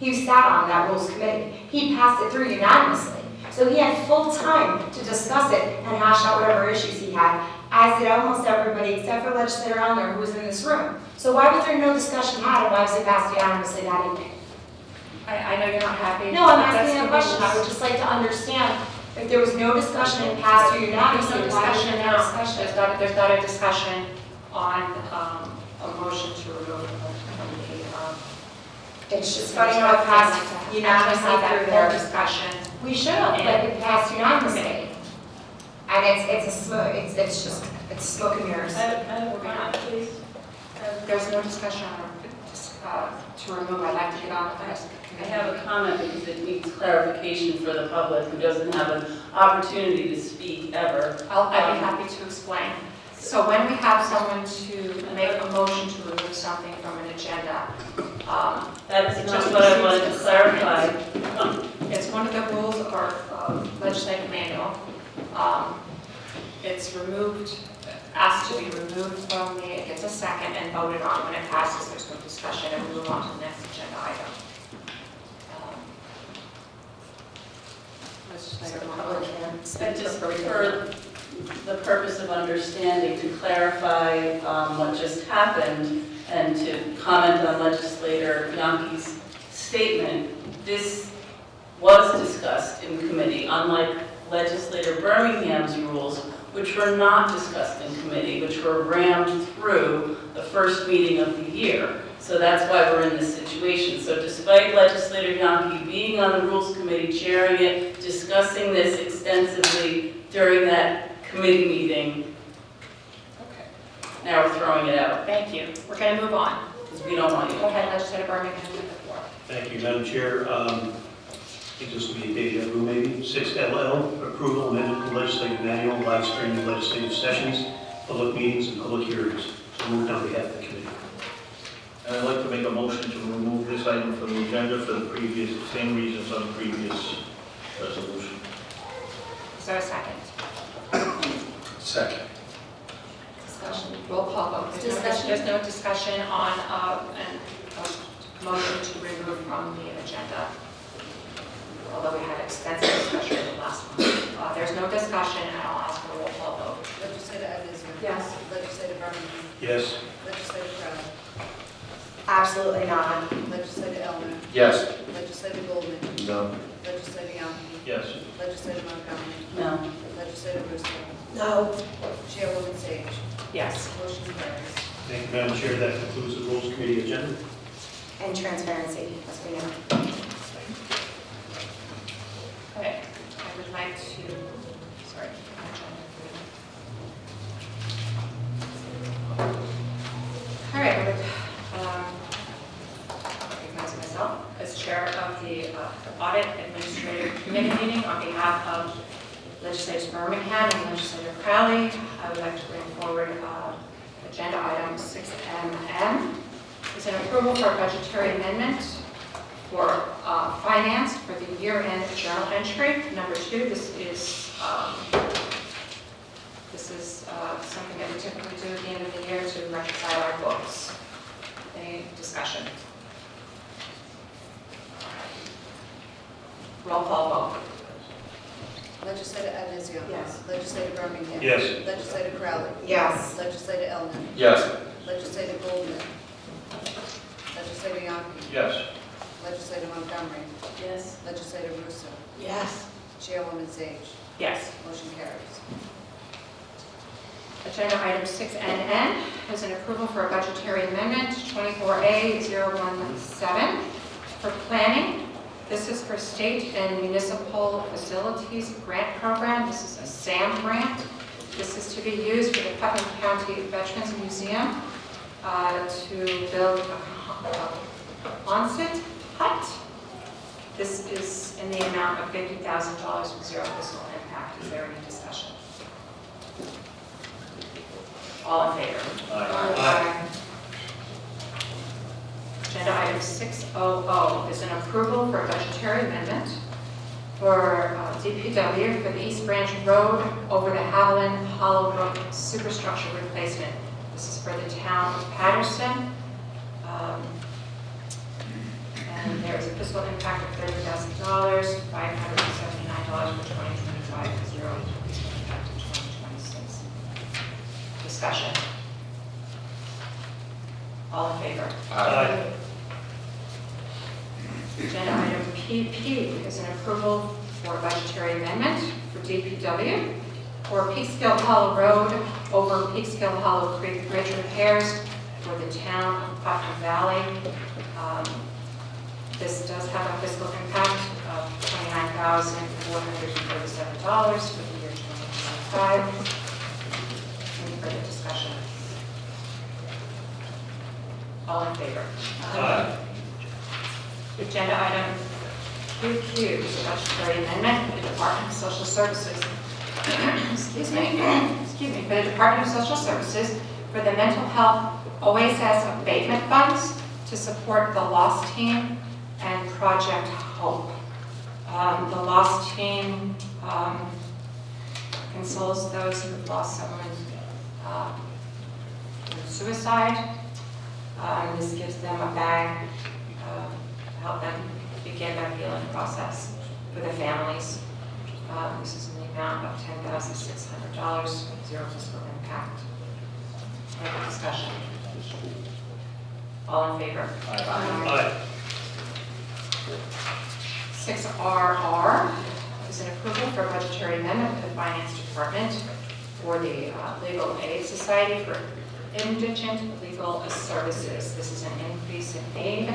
He sat on that rules committee. He passed it through unanimously. So he had full time to discuss it and hash out whatever issues he had, as did almost everybody except for Legislator Elmer, who was in this room. So why was there no discussion had, and why was it passed unanimously that evening? I know you're not happy. No, I'm but that's asking a the question. I rules. would just like to understand if there was no discussion and passed through unanimously, There's no why was discussion there no now. discussion? There's not a discussion on a motion to remove from It's just funny how it passed unanimously that through full there. discussion. We should have, but it passed unanimously. And it's smoke and mirrors. I have a comment, please. There's no discussion on to remove. I'd like to get on with the rest of the I committee. have a comment because it needs clarification for the public who doesn't have an opportunity to speak ever. I'd be happy to explain. So when we have someone to make a motion to remove something from an agenda, That It is just not what I wanted receives to a clarify. it's one of the rules of our legislative manual. It's removed asked to be removed from the, it gets a second and voted on. When it passes, there's no discussion, and we move on to the next agenda item. Legislator Public Just for the purpose of understanding, to clarify what just happened and to comment on Legislator Yankee's statement, this was discussed in committee, unlike Legislator Birmingham's rules, which were not discussed in committee, which were rammed through the first meeting of the year. So that's why we're in this situation. So despite Legislator Yankee being on the Rules Committee, chairing it, discussing this extensively during that committee meeting, now we're throwing it out Thank you. We're going to move on. because we don't want you. Go ahead, Legislator Birmingham, you have the floor. Thank you, Madam Chair. I think this will be a deja vu maybe. 6LL, approval amendment to legislative manual, live streaming legislative sessions, public meetings, and public hearings. So moved on behalf of the committee. And I'd like to make a motion to remove this item from the agenda for the same reasons on the previous resolution. Is there a second? Second. Discussion. Roll call vote. There's no discussion on a motion to remove from the agenda, although we had extensive discussion in the last one. There's no discussion, and I'll ask for a roll call vote. Legislator Adams. Yes. Legislator Birmingham. Yes. Legislator Crowe. Absolutely not. Legislator Elmer. Yes. Legislator Goldman. No. Legislator Yonke. Yes. Legislator Montgomery. No. Legislator Russo. No. Chairwoman Sage. Yes. Motion carries. Thank you, Madam Chair. That concludes the Rules Committee agenda. And transparency, as we know. Okay. I would like to, sorry. All right, I would recognize myself as chair of the Audit Administrative Committee meeting on behalf of Legislators Birmingham and Legislator Crowley. I would like to bring forward agenda item 6MM. It's an approval for a budgetary amendment for finance for the year-end journal entry. Number 2, this is something that we typically do at the end of the year to reconcile our books. Any discussion? Roll call vote. Legislator Adams. Yes. Legislator Birmingham. Yes. Legislator Crowley. Yes. Legislator Elmer. Yes. Legislator Goldman. Legislator Yonke. Yes. Legislator Montgomery. Yes. Legislator Russo. Yes. Chairwoman Sage. Yes. Motion carries. Agenda item 6NN is an approval for a budgetary amendment 24A017 for planning. This is for state and municipal facilities grant program. This is a SAM grant. This is to be used for the Putnam County Veterans Museum to build a Quonset hut. This is in the amount of $50,000 with zero fiscal impact. Is there any discussion? All in favor? Aye. Agenda item 600 is an approval for a budgetary amendment for DPW for the East Branch Road over the Haviland Hollow Brook Superstructure replacement. This is for the town of Patterson. And there is a fiscal impact of $30,000, $579 for 2025, zero fiscal impact in 2026. Discussion. All in favor? Aye. Agenda item PP is an approval for a budgetary amendment for DPW for Peekskill Hollow Road over Peekskill Hollow Creek Bridge repairs for the town of Putnam Valley. This does have a fiscal impact of $29,437 for the year 2025. Any further discussion? All in favor? Aye. Agenda item QQ is a budgetary amendment for the Department of Social Services. Excuse me, for the Department of Social Services for the Mental Health OASS abatement funds to support the LOST team and Project Hope. The LOST team consoles those who have lost someone suicide. This gives them a bag to help them begin their healing process for the families. This is in the amount of $10,600 with zero fiscal impact. Any discussion? All in favor? Aye. 6RR is an approval for a budgetary amendment for the Finance Department for the Legal Aid Society for Indigent Legal Services. This is an increase in aid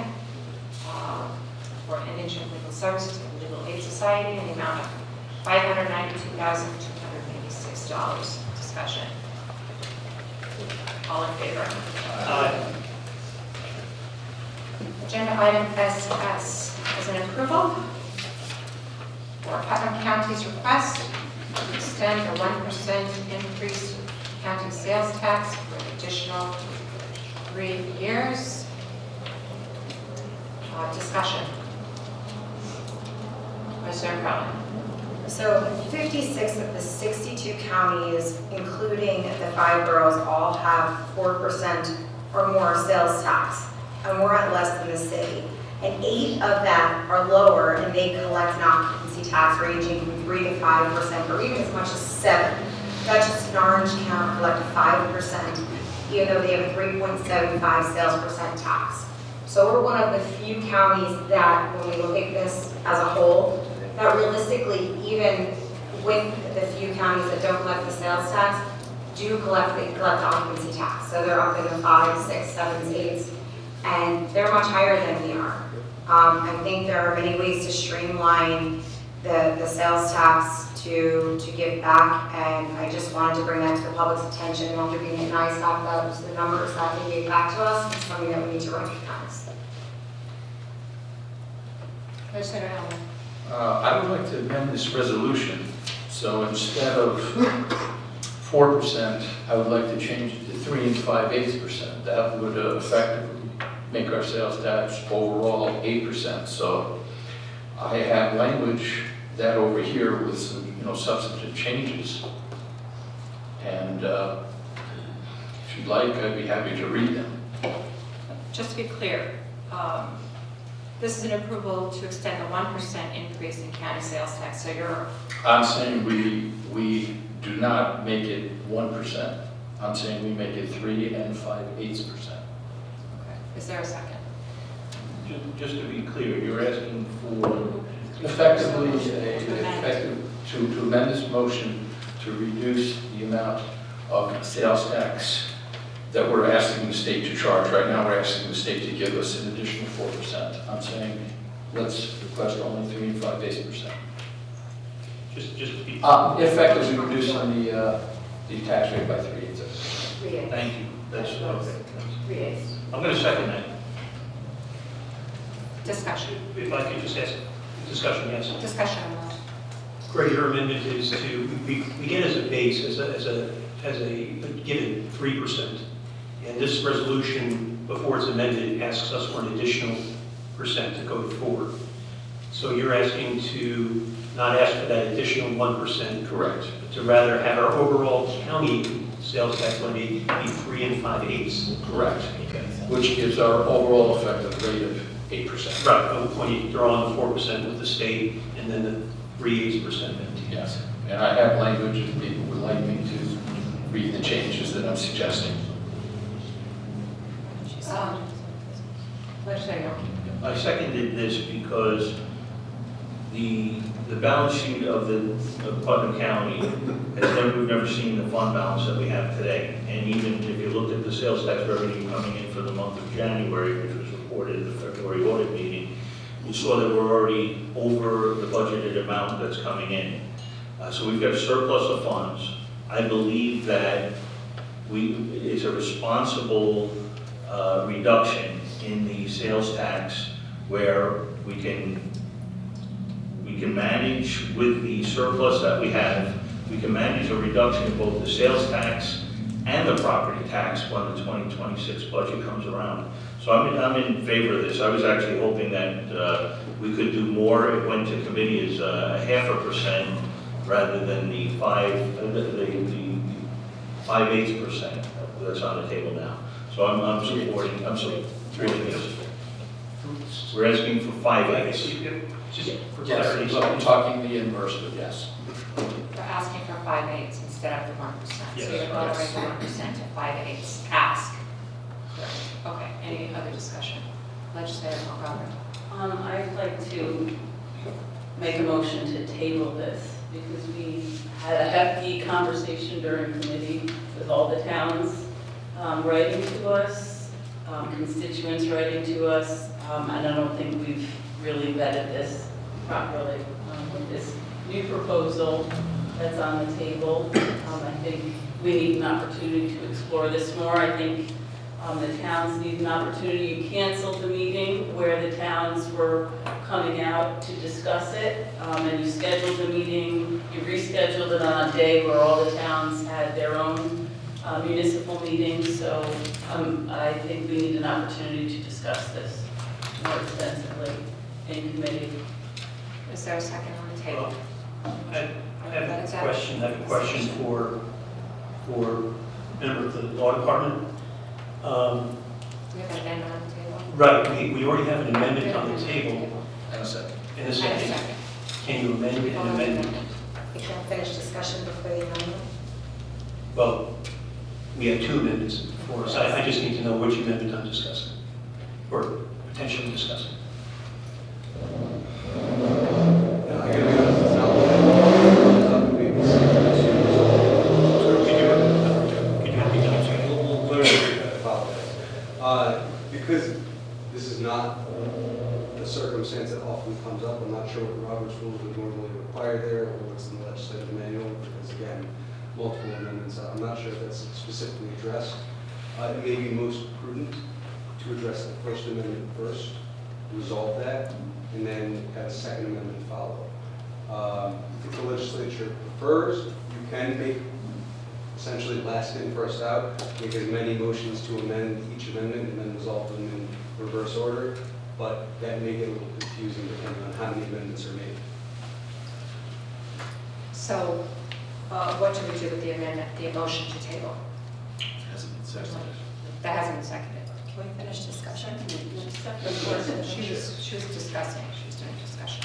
for indigent legal services for the Legal Aid Society in the amount of $592,286. Discussion. All in favor? Aye. Agenda item SS is an approval for Putnam County's request to extend a 1% increase in county sales tax for an additional 3 years. Discussion. Mr. Croton. So 56 of the 62 counties, including the 5 boroughs, all have 4% or more sales tax, and we're at less than the city. And 8 of that are lower, and they collect an occupancy tax ranging from 3 to 5%, or even as much as 7. Dutchess and Orange County collect 5%, even though they have a 3.75 sales percent tax. So we're one of the few counties that, when we look at this as a whole, that realistically, even with the few counties that don't collect the sales tax, they collect the occupancy tax. So they're up in the 5, 6, 7, 8s, and they're much higher than we are. I think there are many ways to streamline the sales tax to give back, and I just wanted to bring that to the public's attention. And after being nice about those, the numbers that they gave back to us, it's something that we need to recognize. Legislator Allen. I would like to amend this resolution. So instead of 4%, I would like to change it to 3 5/8%. That would effectively make our sales tax overall 8%. So I have language that over here with some, substantive changes. And if you'd like, I'd be happy to read them. Just to be clear, this is an approval to extend a 1% increase in county sales tax. So I'm saying we do not make it 1%. I'm saying we make it 3 5/8%. Okay. Is there a second? Just to be clear, you're asking for Effectively, to amend this motion to reduce the amount of sales tax that we're asking the state to charge. Right now, we're asking the state to give us an additional 4%. I'm saying let's request only 3 5/8%. Just to be. Effectively reducing the tax rate by 3/8. 3/8. Thank you. That's okay. 3/8. I'm going to second that. Discussion. If I could just ask, discussion, yes. Discussion on that. Greg, your amendment is to, we get as a base, as a given 3%. And this resolution, before it's amended, asks us for an additional percent to go to 4. So you're asking to not ask for that additional 1%. Correct. But to rather have our overall county sales tax levy be 3 5/8. Correct. Okay. Which gives our overall effective rate of 8%. Right, when you throw on the 4% with the state, and then the 3/8%. Yes. And I have language if people would like me to read the changes that I'm suggesting. Legislator. I seconded this because the balance sheet of Putnam County we've never seen the fund balance that we have today. And even if you looked at the sales tax revenue coming in for the month of January, which was reported at the February audit meeting, you saw that we're already over the budgeted amount that's coming in. So we've got a surplus of funds. I believe that it's a responsible reduction in the sales tax where we can manage with the surplus that we have, we can manage a reduction in both the sales tax and the property tax when the 2026 budget comes around. So I'm in favor of this. I was actually hoping that we could do more. It went to committee as 0.5% rather than the 5/8% that's on the table now. So I'm supporting this. We're asking for 5/8. Just for Yes, clarity. I'm talking the inverse, but yes. They're asking for 5/8 instead of the 1%. So Yes, you're lowering yes. the 1% to 5/8 ask. Okay, any other discussion? Legislator Montgomery. I'd like to make a motion to table this because we had a hefty conversation during committee with all the towns writing to us, constituents writing to us, and I don't think we've really vetted this properly with this new proposal that's on the table. I think we need an opportunity to explore this more. I think the towns need an opportunity. You canceled the meeting where the towns were coming out to discuss it, and you scheduled the meeting, you rescheduled it on a day where all the towns had their own municipal meetings, so I think we need an opportunity to discuss this more extensively in committee. Is there a second on the table? I have a question for member of the law department. We have an amendment on the table. Right, we already have an amendment on the table. And a second. In a And a second, second. can you amend an amendment? We can't finish discussion before the amendment. Well, we have two amendments before us. I just need to know which amendment I'm discussing, or potentially discussing. Because this is not a circumstance that often comes up, I'm not sure what Robert's rules would normally require there, or what's in the legislative manual, because again, multiple amendments, I'm not sure if that's specifically addressed. It may be most prudent to address the First Amendment first, resolve that, and then have a Second Amendment follow. If the legislature prefers, you can make essentially last in, first out, make as many motions to amend each amendment and then resolve them in reverse order, but that may get a little confusing depending on how many amendments are made. So what do we do with the amendment, the motion to table? Hasn't been seconded. That hasn't been seconded. Can we finish discussion? Of course, she was discussing, she was doing discussion.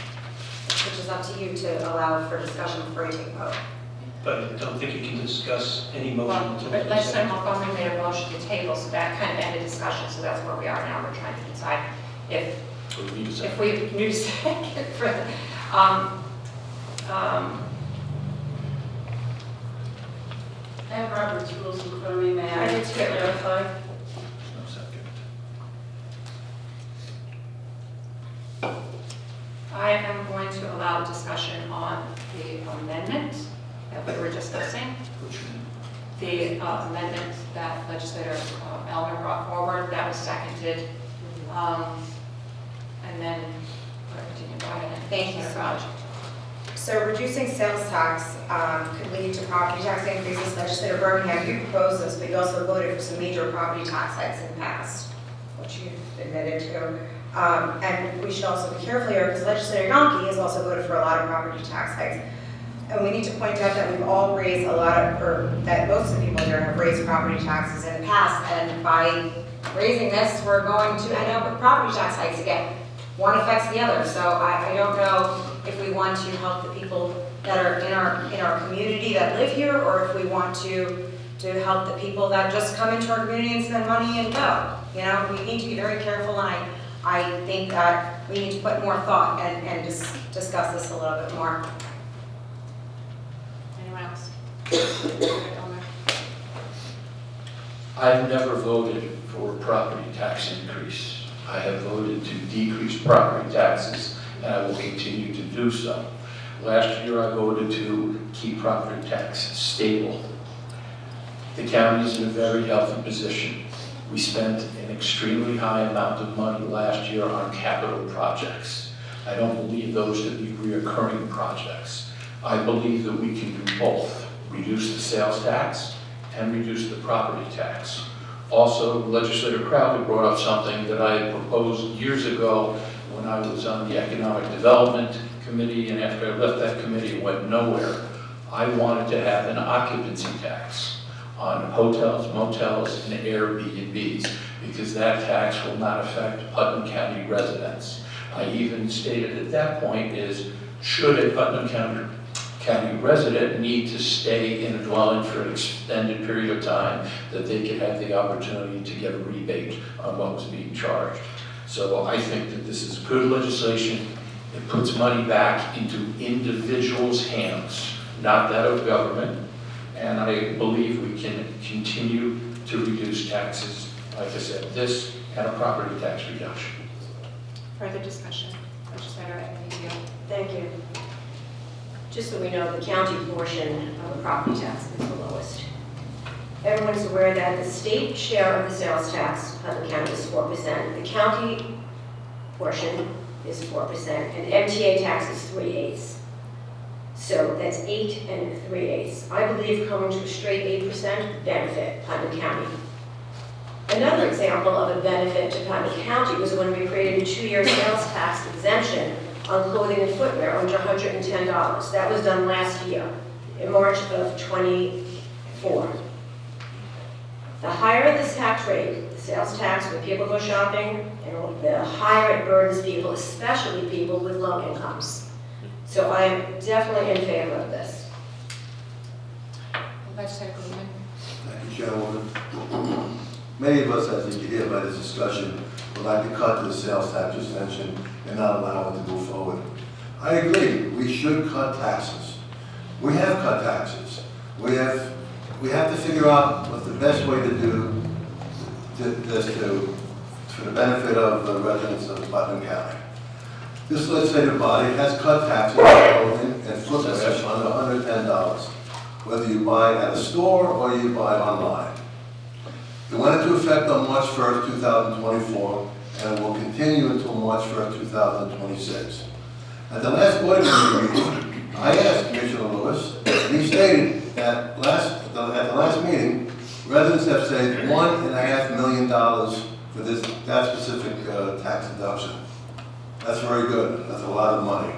Which is up to you to allow for discussion before you take vote. But I don't think you can discuss any motion Well, until. but Legislator Montgomery made a motion to table, so that kind of ended discussion, so that's where we are now. We're trying to decide if So we need a second. we need a second for the, I have Robert's rules in front of me, may I I did too. clarify? No second. I am going to allow discussion on the amendment that we were discussing. The amendment that Legislator Elmer brought forward, that was seconded. And then, continue, go ahead. Thank you so much. So reducing sales tax could lead to property tax increases. Legislator Birmingham, you proposed this, but you also voted for some major property tax hikes in the past, which you've admitted to. And we should also be careful here because Legislator Yonke has also voted for a lot of property tax hikes. And we need to point out that we've all raised a lot of, or that most of the people here have raised property taxes in the past. And by raising this, we're going to end up with property tax hikes again. One affects the other. So I don't know if we want to help the people that are in our community that live here, or if we want to help the people that just come into our community and spend money and go. You know, we need to be very careful, and I think that we need to put more thought and just discuss this a little bit more. Anyone else? I've never voted for a property tax increase. I have voted to decrease property taxes, and I will continue to do so. Last year, I voted to keep property tax stable. The county is in a very healthy position. We spent an extremely high amount of money last year on capital projects. I don't believe those to be reoccurring projects. I believe that we can do both, reduce the sales tax and reduce the property tax. Also, Legislator Crowley brought up something that I had proposed years ago when I was on the Economic Development Committee, and after I left that committee, it went nowhere. I wanted to have an occupancy tax. on hotels, motels, and Airbnbs, because that tax will not affect Putnam County residents. I even stated at that point is, should a Putnam County resident need to stay in a dwelling for an extended period of time, that they could have the opportunity to get a rebate on what was being charged. So I think that this is good legislation. It puts money back into individuals' hands, not that of government. And I believe we can continue to reduce taxes, like I said, this and a property tax reduction. Further discussion? Legislator Ed. Thank you. Just so we know, the county portion of the property tax is the lowest. Everyone's aware that the state share of the sales tax, Putnam County, is 4%. The county portion is 4%, and MTA tax is 3/8. So that's 8 3/8. I believe coming to a straight 8% would benefit Putnam County. Another example of a benefit to Putnam County was when we created a 2-year sales tax exemption on clothing and footwear under $110. That was done last year, in March of '24. The higher this tax rate, the sales tax, when people go shopping, and the higher it burdens people, especially people with low incomes. So I'm definitely in favor of this. Legislator Goldman. Thank you, Chairwoman. Many of us, as you can hear by this discussion, would like to cut the sales tax just mentioned and not allow it to move forward. I agree, we should cut taxes. We have cut taxes. We have to figure out what the best way to do this for the benefit of the residents of Putnam County. This legislative body has cut taxes on clothing and footwear under $110, whether you buy at a store or you buy online. It went into effect on March 1st, 2024, and will continue until March 1st, 2026. At the last board meeting, I asked Commissioner Lewis, and he stated that at the last meeting, residents have saved $1.5 million for that specific tax deduction. That's very good. That's a lot of money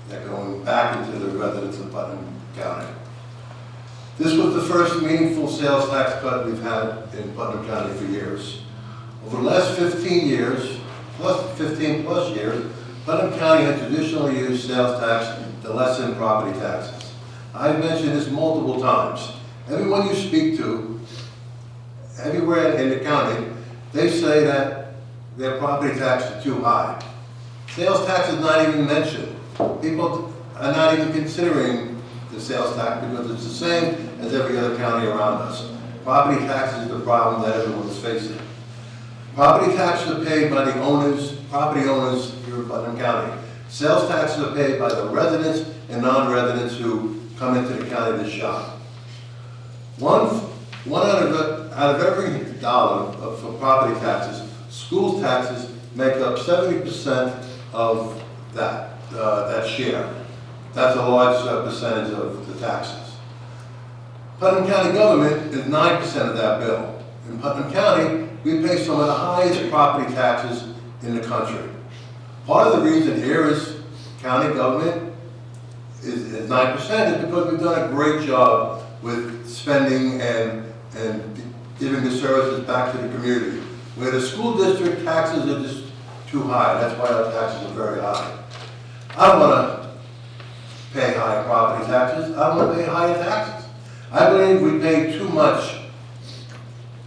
that going back into the residents of Putnam County. This was the first meaningful sales tax cut we've had in Putnam County for years. Over the last 15 years, 15 plus years, Putnam County had traditionally used sales tax to lessen property taxes. I've mentioned this multiple times. Everyone you speak to, everywhere in the county, they say that their property tax is too high. Sales tax is not even mentioned. People are not even considering the sales tax because it's the same as every other county around us. Property tax is the problem that everyone is facing. Property taxes are paid by the owners, property owners here in Putnam County. Sales taxes are paid by the residents and non-residents who come into the county to shop. One out of every dollar for property taxes, schools taxes make up 70% of that share. That's a large percentage of the taxes. Putnam County government is 9% of that bill. In Putnam County, we pay some of the highest property taxes in the country. Part of the reason here is county government is 9% is because we've done a great job with spending and giving the services back to the community. Where the school district taxes are just too high, that's why our taxes are very high. I don't want to pay higher property taxes, I don't want to pay higher taxes. I believe we pay too much,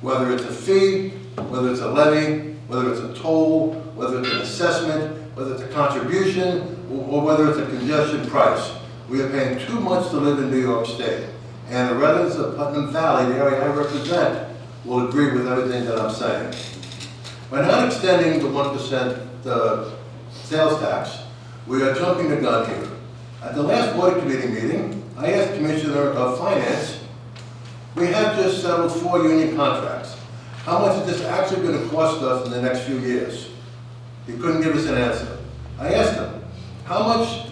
whether it's a fee, whether it's a levy, whether it's a toll, whether it's an assessment, whether it's a contribution, or whether it's a congestion price. We are paying too much to live in New York State. And the residents of Putnam Valley, the area I represent, will agree with everything that I'm saying. By not extending the 1% sales tax, we are jumping the gun here. At the last Board Committee meeting, I asked Commissioner of Finance, we have just settled 4 union contracts. How much is this actually going to cost us in the next few years? He couldn't give us an answer. I asked him, how much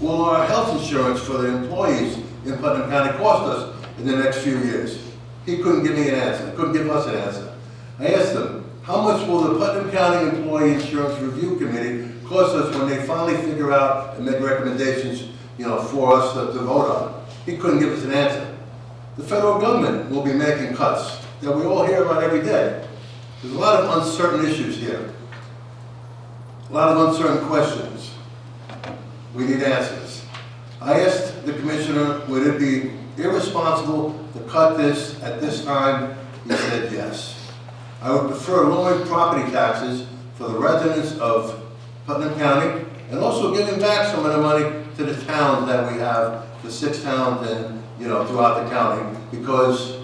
will our health insurance for the employees in Putnam County cost us in the next few years? He couldn't give me an answer. He couldn't give us an answer. I asked him, how much will the Putnam County Employee Insurance Review Committee cost us when they finally figure out and make recommendations, for us to vote on? He couldn't give us an answer. The federal government will be making cuts that we all hear about every day. There's a lot of uncertain issues here. A lot of uncertain questions. We need answers. I asked the commissioner, would it be irresponsible to cut this at this time? He said yes. I would prefer lowering property taxes for the residents of Putnam County and also giving back some of the money to the towns that we have, the 6 towns and, throughout the county, because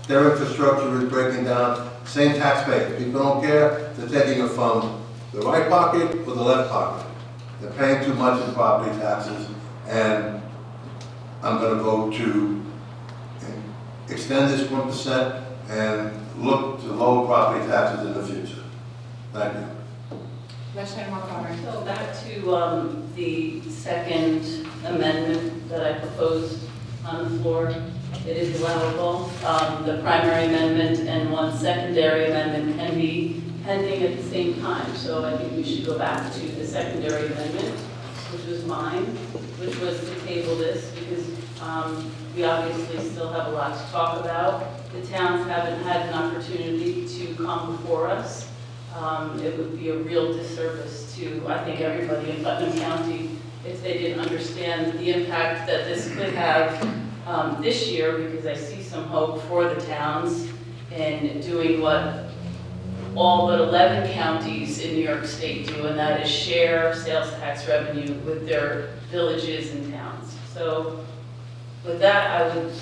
their infrastructure is breaking down. Same taxpayers. People don't care. They're taking it from the right pocket or the left pocket. They're paying too much in property taxes, and I'm going to vote to extend this 1% and look to lower property taxes in the future. Thank you. Legislator Montgomery. So back to the second amendment that I proposed on the floor. It is allowable. The primary amendment and one secondary amendment can be pending at the same time. So I think we should go back to the secondary amendment, which was mine, which was to table this because we obviously still have a lot to talk about. The towns haven't had an opportunity to come before us. It would be a real disservice to, I think, everybody in Putnam County if they didn't understand the impact that this could have this year, because I see some hope for the towns in doing what all but 11 counties in New York State do, and that is share sales tax revenue with their villages and towns. So with that, I would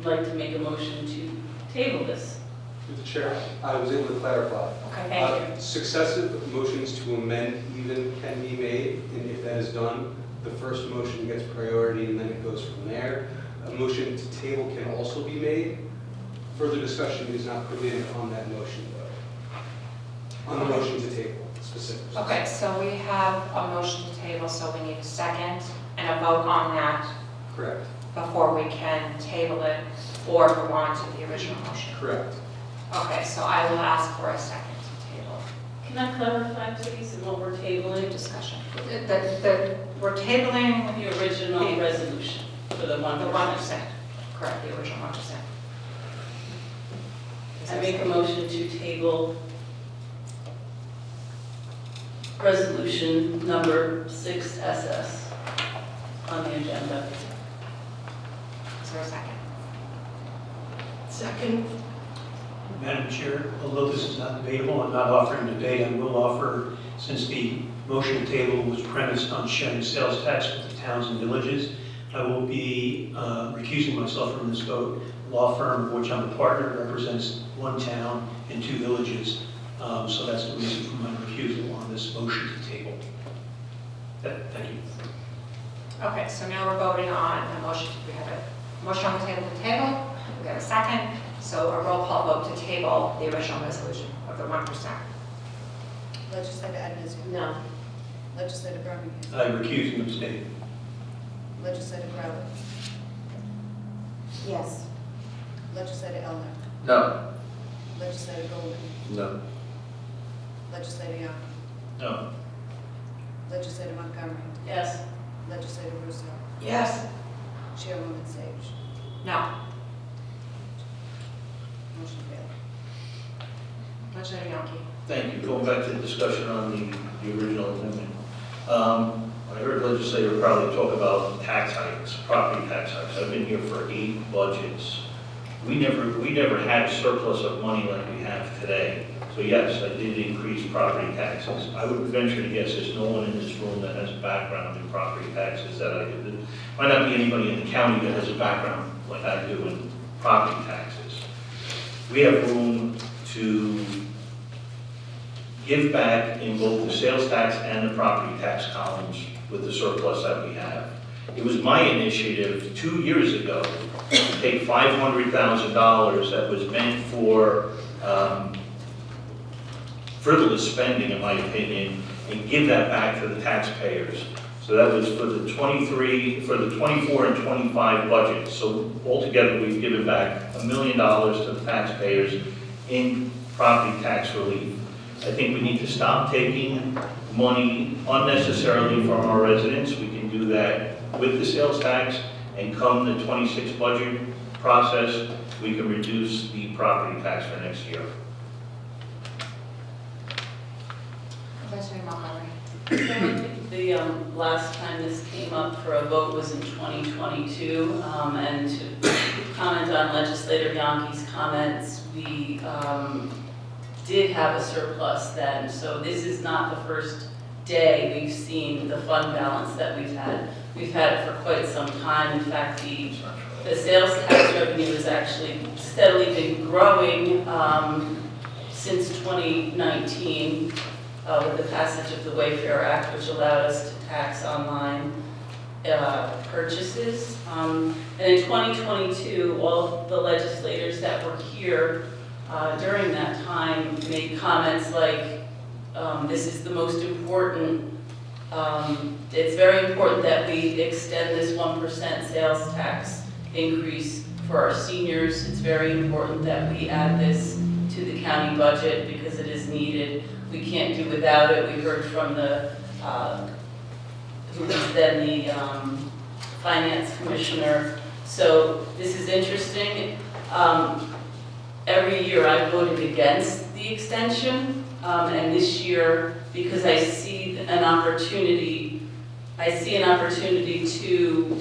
like to make a motion to table this. Through the chair, I was able to clarify. Okay, thank you. Successive motions to amend even can be made, and if that is done, the first motion gets priority and then it goes from there. A motion to table can also be made. Further discussion is not permitted on that motion, though. On the motion to table, specifically. Okay, so we have a motion to table, so we need a second and a vote on that Correct. before we can table it or go on to the original motion. Correct. Okay, so I will ask for a second to table. Can I clarify, please, what we're tabling? Discussion. We're tabling The original resolution for the 1%. the 1%. Correct, the original 1%. I make a motion to table resolution number 6SS on the agenda. Is there a second? Second. Madam Chair, although this is not debatable, I'm not offering debate. I will offer, since the motion table was premised on sharing sales tax with the towns and villages, I will be recusing myself from this vote. Law firm of which I'm a partner represents 1 town and 2 villages. So that's the reason for my refusal on this motion to table. Thank you. Okay, so now we're voting on a motion. We have a motion on the table to table. We have a second. So a roll call vote to table the original resolution of the 1%. Legislator Adams. No. Legislator Birmingham. I recuse and abstain. Legislator Crowley. Yes. Legislator Elner. No. Legislator Golden. No. Legislator Young. No. Legislator Montgomery. Yes. Legislator Russo. Yes. Chairwoman Sage. No. Motion failed. Legislator Yonke. Thank you. Going back to the discussion on the original amendment. I heard legislator probably talk about tax hikes, property tax hikes. I've been here for 8 budgets. We never had surplus of money like we have today. So yes, I did increase property taxes. I would venture to guess there's no one in this room that has a background in property taxes that I do. There might not be anybody in the county that has a background like I do in property taxes. We have room to give back in both the sales tax and the property tax columns with the surplus that we have. It was my initiative 2 years ago to take $500,000 that was meant for frivolous spending, in my opinion, and give that back to the taxpayers. So that was for the 24 and 25 budgets. So altogether, we've given back $1 million to the taxpayers in property tax relief. I think we need to stop taking money unnecessarily from our residents. We can do that with the sales tax, and come the 26 budget, process, we can reduce the property tax for next year. Legislator Montgomery. The last time this came up for a vote was in 2022, and to comment on Legislator Bianchi's comments, we did have a surplus then, so this is not the first day we've seen the fund balance that we've had. We've had it for quite some time. In fact, the sales tax revenue has actually steadily been growing since 2019 with the passage of the Wayfair Act, which allowed us to tax online purchases. And in 2022, all the legislators that were here during that time made comments like, this is the most important, it's very important that we extend this 1% sales tax increase for our seniors. It's very important that we add this to the county budget because it is needed. We can't do without it. We heard from the, who was then the finance commissioner. So this is interesting. Every year I voted against the extension, and this year, because I see an opportunity to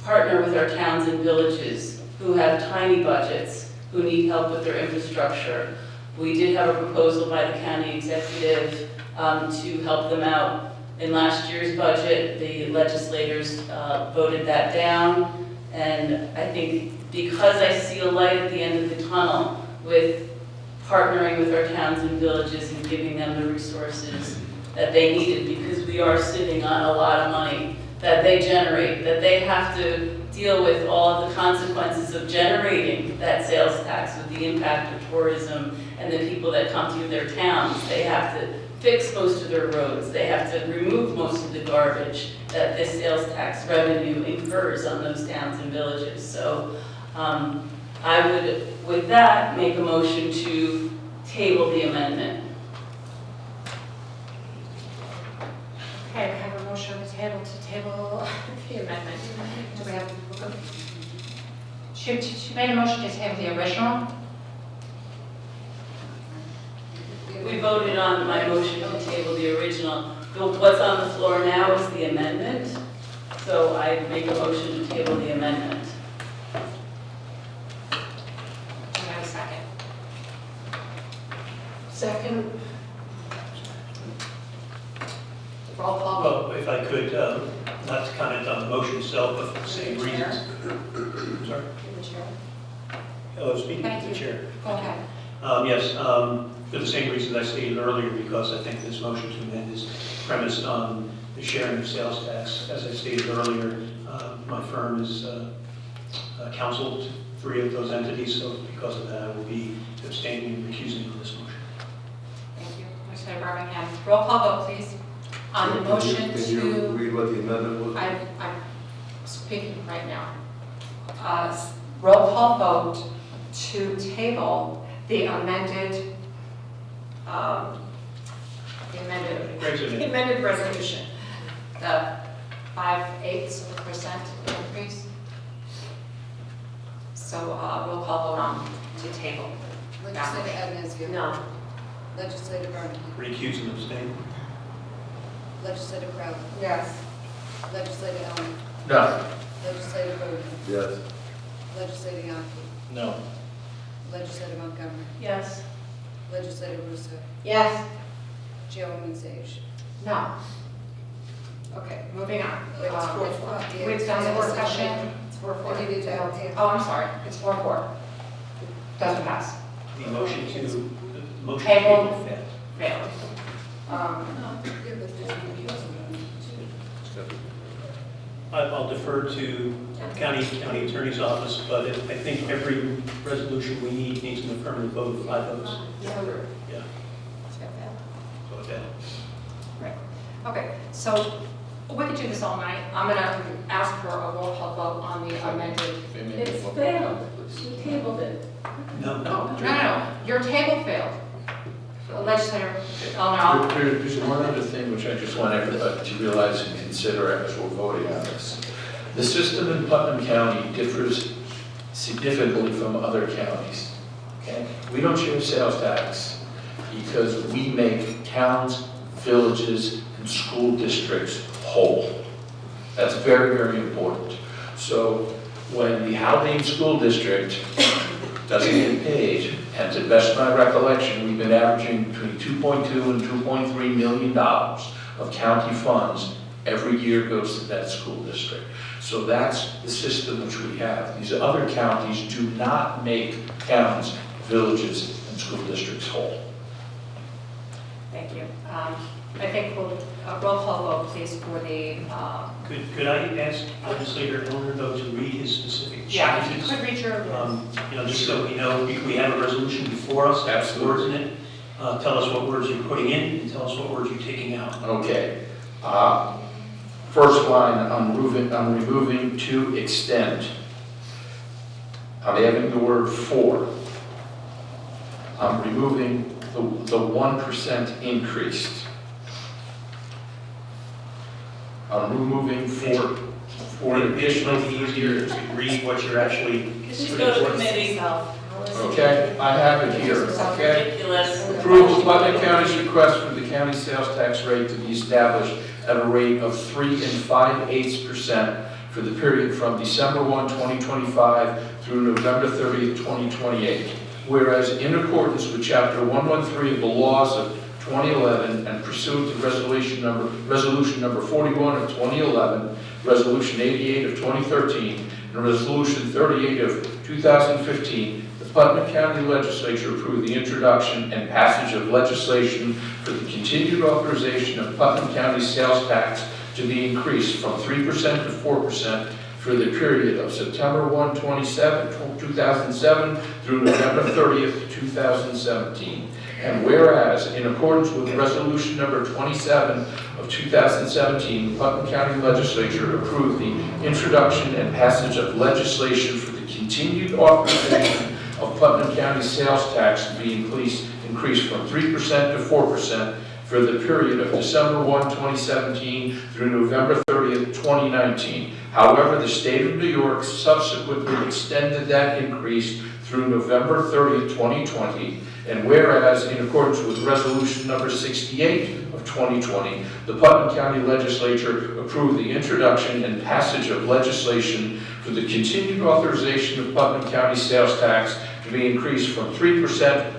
partner with our towns and villages who have tiny budgets, who need help with their infrastructure. We did have a proposal by the county executive to help them out. In last year's budget, the legislators voted that down, and I think because I see a light at the end of the tunnel with partnering with our towns and villages and giving them the resources that they needed, because we are sitting on a lot of money that they generate, that they have to deal with all of the consequences of generating that sales tax with the impact of tourism and the people that come to their towns. They have to fix most of their roads. They have to remove most of the garbage that this sales tax revenue incurs on those towns and villages. So I would, with that, make a motion to table the amendment. Okay, we have a motion on the table to table the amendment. Do we have, she made a motion to table the original. We voted on my motion to table the original. What's on the floor now is the amendment. So I make a motion to table the amendment. Do we have a second? Second. Roll call. Well, if I could, not to comment on the motion itself, but for the same reasons. Sorry? The chair. Oh, speaking Thank to the you. chair. Go ahead. Yes, for the same reasons I stated earlier, because I think this motion to amend is premised on the sharing of sales tax. As I stated earlier, my firm is counsel to 3 of those entities, so because of that, I will be abstaining and recusing from this motion. Thank you. Legislator Birmingham. Roll call vote, please. On the motion Can you read what the amendment was? I'm speaking right now. Roll call vote to table the amended resolution, the 5/8% increase. So roll call vote on to table. Legislator Adamski. No. Legislator Birmingham. Recuse and abstain? Legislator Crowley. Yes. Legislator Elmer. No. Legislator Bowden. Yes. Legislator Yonke. No. Legislator Montgomery. Yes. Legislator Russo. Yes. Chairwoman Sage. No. Okay, moving on. It's 4-4. We've done the discussion. It's 4-4. Oh, I'm sorry. It's 4-4. Doesn't pass. The motion to Table. failed. Failed. I'll defer to county attorney's office, but I think every resolution we need needs an affirmative vote of 5 votes. Yeah. So okay. Right. Okay, so we could do this all night. I'm going to ask for a roll call vote on the amended. It's failed. She tabled it. No. Your table failed. Legislator Elmer. There's one other thing which I just want everybody to realize and consider as we're voting on this. The system in Putnam County differs significantly from other counties. Okay? We don't share sales tax because we make towns, villages, and school districts whole. That's very, very important. So when the Haviland School District doesn't get paid, and to the best of my recollection, we've been averaging between $2.2 and $2.3 million of county funds every year goes to that school district. So that's the system which we have. These other counties do not make towns, villages, and school districts whole. Thank you. I think we'll, roll call vote, please, for the... Could I ask legislator Elmer, though, to read his specific Yeah, if you changes? could read your... Just so we know, we have a resolution before us, that's words in it. Tell us what words you're putting in, and tell us what words you're taking out. Okay. First line, I'm removing to extend. I'm adding the word for. I'm removing the 1% increased. I'm removing for an additional 3 years. To read what you're actually. Just go to committee. Okay, I have it here, okay? Ridiculous. Approval of Putnam County's request for the county sales tax rate to be established at a rate of 3 5/8% for the period from December 1, 2025 through November 30, 2028. Whereas in accordance with Chapter 113 of the laws of 2011 and pursuant to resolution number 41 of 2011, resolution 88 of 2013, and resolution 38 of 2015, the Putnam County Legislature approved the introduction and passage of legislation for the continued authorization of Putnam County sales tax to be increased from 3% to 4% for the period of September 1, 2007 through November 30th, 2017. And whereas, in accordance with resolution number 27 of 2017, the Putnam County Legislature approved the introduction and passage of legislation for the continued authorization of Putnam County sales tax to be increased from 3% to 4% for the period of December 1, 2017 through November 30th, 2019. However, the state of New York subsequently extended that increase through November 30th, 2020. And whereas, in accordance with resolution number 68 of 2020, the Putnam County Legislature approved the introduction and passage of legislation for the continued authorization of Putnam County sales tax to be increased from 3%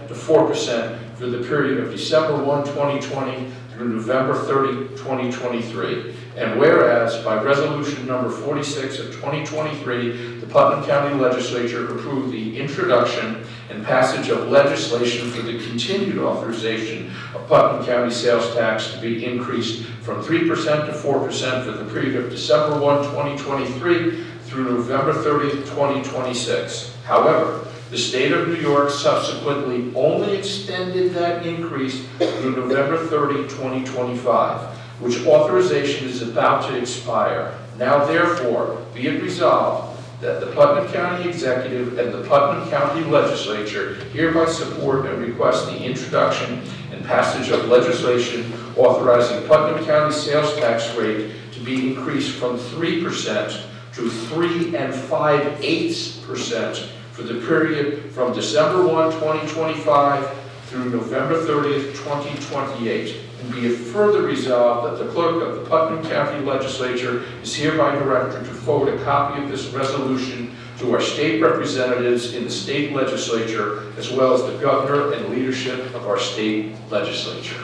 to 4% for the period of December 1, 2020 through November 30, 2023. And whereas, by resolution number 46 of 2023, the Putnam County Legislature approved the introduction and passage of legislation for the continued authorization of Putnam County sales tax to be increased from 3% to 4% for the period of December 1, 2023 through November 30, 2026. However, the state of New York subsequently only extended that increase through November 30, 2025, which authorization is about to expire. Now therefore, be it resolved that the Putnam County Executive and the Putnam County Legislature hereby support and request the introduction and passage of legislation authorizing Putnam County sales tax rate to be increased from 3% to 3 5/8% for the period from December 1, 2025 through November 30th, 2028. And be it further resolved that the clerk of the Putnam County Legislature is hereby directed to forward a copy of this resolution to our state representatives in the state legislature, as well as the governor and leadership of our state legislature.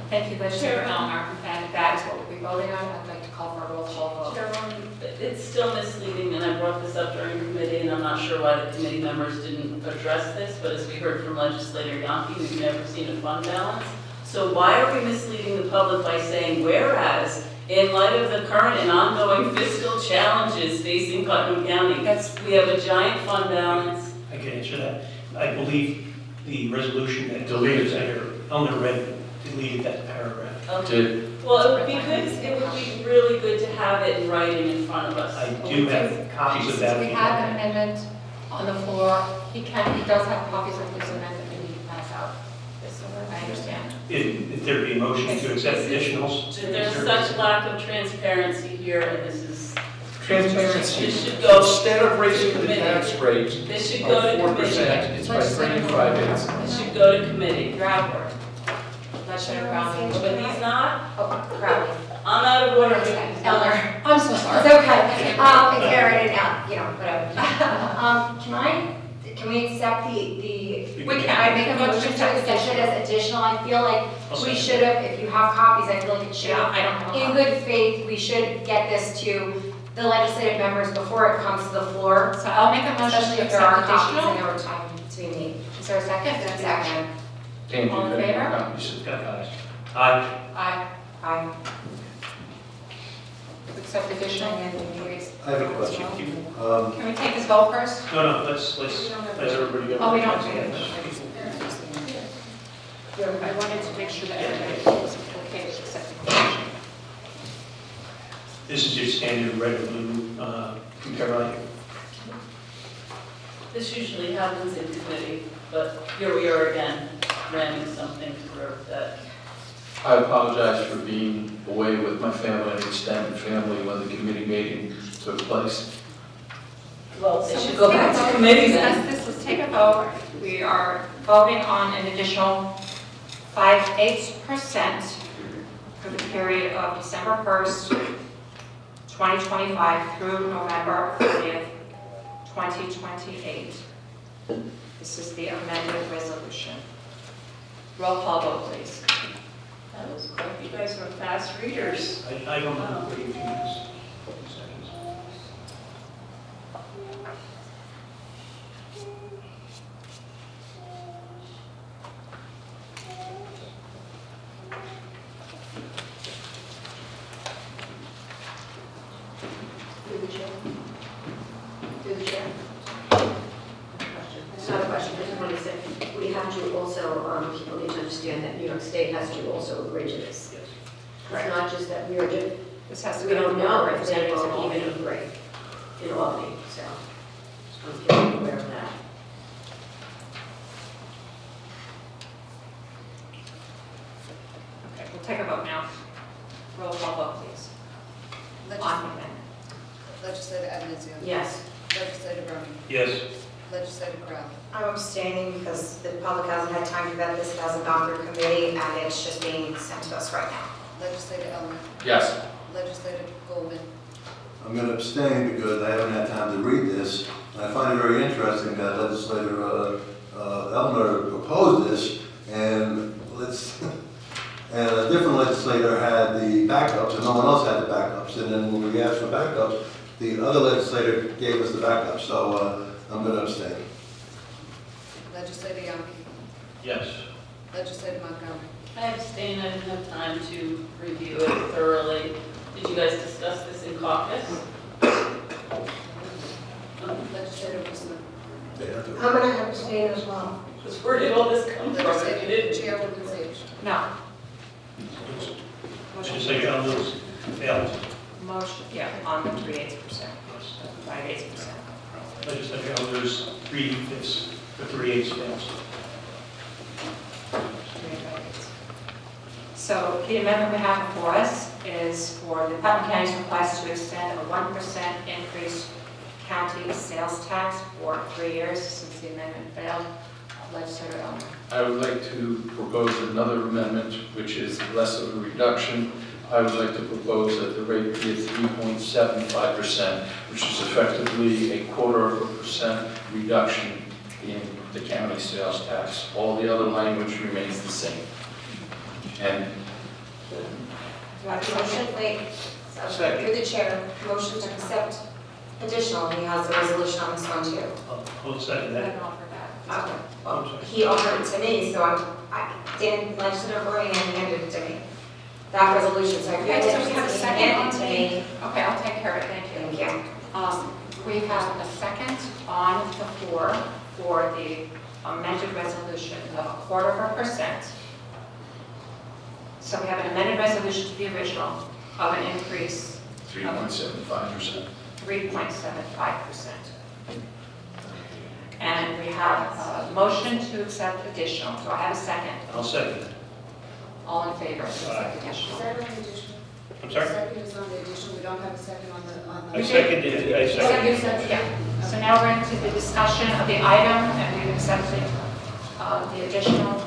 Thank you, Legislator Elmer, and that is what we'll be voting on. I'd like to call for a roll call vote. Chairwoman, it's still misleading, and I brought this up during committee, and I'm not sure why the committee members didn't address this, but as we heard from Legislator Yonke, we've never seen a fund balance. So why are we misleading the public by saying, whereas, in light of the current and ongoing fiscal challenges facing Putnam County, we have a giant fund balance? I can answer that. I believe the resolution that Deleted that. Senator Elmer read deleted that paragraph. Okay. Well, it would be really good to have it in writing in front of us. I do have copies of that. We have an amendment on the floor. He does have copies of this amendment that he can pass out. I understand. If there be a motion to accept additionals. There's such lack of transparency here, and this is Transparency. This should go Instead of raising the committee. tax rate This should of go to 4%, committee. it's by bringing 5/8. This should go to committee. You're out of order. Legislator Brown. But he's not, Oh, Crowley. I'm out of order. Elmer. I'm so sorry. It's okay. Karen and Al, you know, whatever. Can we accept I make a motion to accept it as additional? I feel like we should have, if you have copies, I feel like it should Yeah, have. I don't have a In copy. good faith, we should get this to the legislative members before it comes to the floor. So I'll make a motion Especially to if there are accept copies and additional. there were time to be made. Is there a second? Second. Dan, All in you favor? got copies? Aye. Aye. Aye. Accept additional. I have a question. Can we take this vote first? No, let's everybody go. Oh, we don't. I wanted to make sure that everybody was okay with accepting the motion. This is your standard red and blue compare item. This usually happens in committee, but here we are again, ramming something through that. I apologize for being away with my family and extended family when the committee meeting took place. Well, they should go back to committee then. Let's take a vote. We are voting on an additional 5/8% for the period of December 1st, 2025 through November 30th, 2028. This is the amended resolution. Roll call vote, please. That was quick. You guys were fast readers. I don't know, wait a few minutes. Seconds. Through the chair. Through the chair. It's not a question, I just want to say, we have to also, people need to understand that New York State has to also agree to this. Yes. It's not just that we're just, This has to we be don't know if they representatives of will all. even agree in Albany, so just want to be aware of that. Okay, we'll take a vote now. Roll call vote, please. On the amendment. Legislator Advocacy. Yes. Legislator Brown. Yes. Legislator Crowley. I'm abstaining because the public hasn't had time to vet this, it hasn't gone through committee, and it's just being sent to us right now. Legislator Elmer. Yes. Legislator Goldman. I'm going to abstain because I haven't had time to read this. I find it very interesting that Legislator Elmer proposed this, and and a different legislator had the backups, and no one else had the backups. And then when we asked for backups, the other legislator gave us the backups. So I'm going to abstain. Legislator Yonke. Yes. Legislator Montgomery. I abstain, I didn't have time to review it thoroughly. Did you guys discuss this in caucus? Legislator Putnam. I'm going to abstain as well. Because where did all this come from? You Legislator didn't. Chairwoman Sage. No. Legislator Elmer's failed. Motion, yeah, on the 3/8%, 5/8%. Legislator Elmer's 3/5 or 3/8 fails. So the amendment we have before us is for the Putnam County's request to extend a 1% increase county sales tax for 3 years since the amendment failed. Legislator Elmer. I would like to propose another amendment, which is less of a reduction. I would like to propose that the rate be at 3.75%, which is effectively a 1/4% reduction in the county sales tax. All the other language remains the same. And Do I have a motion? Wait. Second. Through the chair, motion to accept additional, he has the resolution on this one too. I'll second that. Okay, well, he offered it to me, so I didn't, legislator Brown handed it to me. That resolution, so I feel Okay, so like we have a it's second handed on to the, me. okay, I'll take care of it, thank you. Thank you. We have a second on the floor for the amended resolution of a 1/4%. So we have an amended resolution to the original of an increase 3.75%. 3.75%. And we have a motion to accept additional. Do I have a second? I'll second that. All in favor of accept additional? Is that an additional? I'm sorry? Second is on the additional, we don't have a second on the. I seconded it. I seconded it. Yeah, so now we're into the discussion of the item, and we've accepted the additional.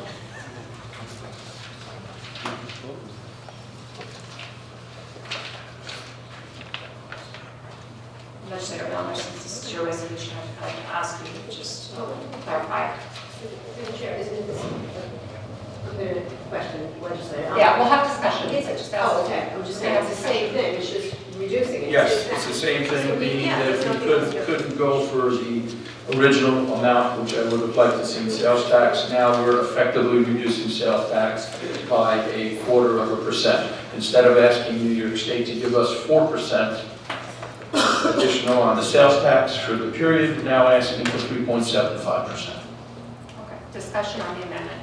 Legislator Miller, since this is your resolution, I'd like to ask you to just clarify. Through the chair, isn't this, I'm going to question legislator. Yeah, we'll have discussion. It's, Just oh, okay, I'm just saying, it's the same thing, it's just reducing it. Yes, it's the same thing, meaning that we couldn't go for the original amount, which I would have liked to see in sales tax. Now we're effectively reducing sales tax by 0.25%. Instead of asking New York State to give us 4% additional on the sales tax for the period, we're now asking for 3.75%. Okay, discussion on the amendment.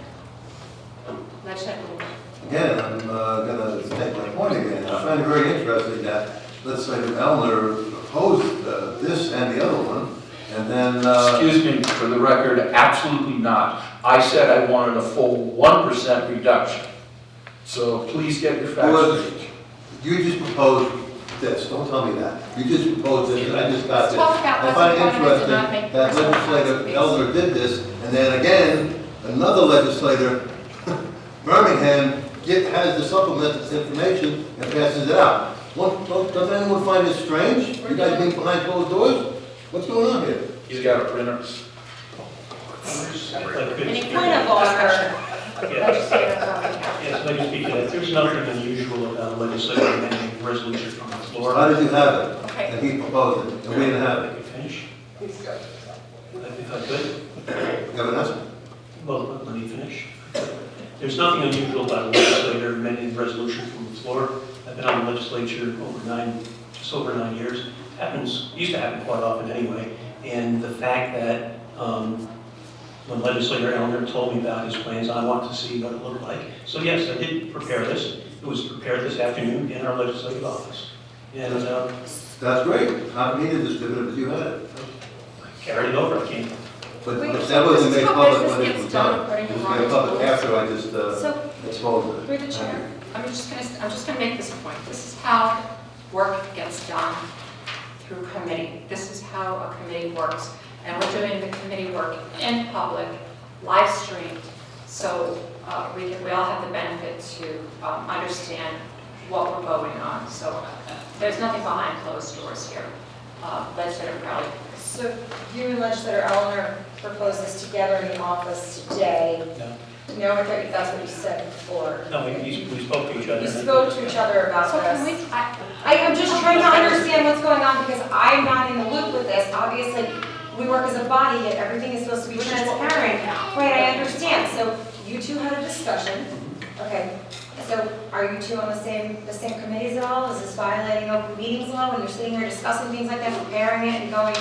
Legislator Lewis. Again, I'm going to make my point again. I find it very interesting that, let's say, Eleanor opposed this and the other one, and then... Excuse me, for the record, absolutely not. I said I wanted a full 1% reduction. So please get your facts straight. You just proposed this, don't tell me that. You just proposed this, and I just got this. Talk about I find it what's interesting not make that personal legislator comments, Eleanor did this, and then again, another legislator, Birmingham, has the supplemental information and passes it out. Doesn't anyone find this strange? You guys being behind closed doors? What's going on here? He's got a printer. Any point of order? Yes, let me speak to that. There's nothing unusual about a legislative amending a resolution from the floor. How did you have it? Okay. And he proposed it, and we didn't have Let it. me finish. If I could. You have an answer? Well, let me finish. There's nothing unusual about a legislator amending a resolution from the floor. I've been on the legislature just over 9 years. Used to happen quite often anyway. And the fact that when legislator Eleanor told me about his plans, I wanted to see what it looked like. So yes, I did prepare this. It was prepared this afternoon in our legislative office. And That's great. Not me to distribute it, but you had it. I carried it over. I can't. But Wait, that wasn't this is made how public business when it gets was done done. according It to was Robert's made public rules. after I just So, exposed it. through the chair, I'm just gonna make this point. This is how work gets done through committee. This is how a committee works. And we're doing the committee work in public, live streamed, so we all have the benefit to understand what we're voting on. So there's nothing behind closed doors here. Legislator Crowley. So you and legislator Eleanor proposed this together in the office today. No. No, I thought that's what you said before. No, we spoke to each other. You spoke to each other about So can we, this. I'm just trying to understand what's going on because I'm not in the loop with this. Obviously, we work as a body, yet everything is supposed to be transparent. Right, I understand. So you two had a discussion. Okay. So are you two on the same committees at all? Is this violating open meetings law when you're sitting here discussing things like that, preparing it and going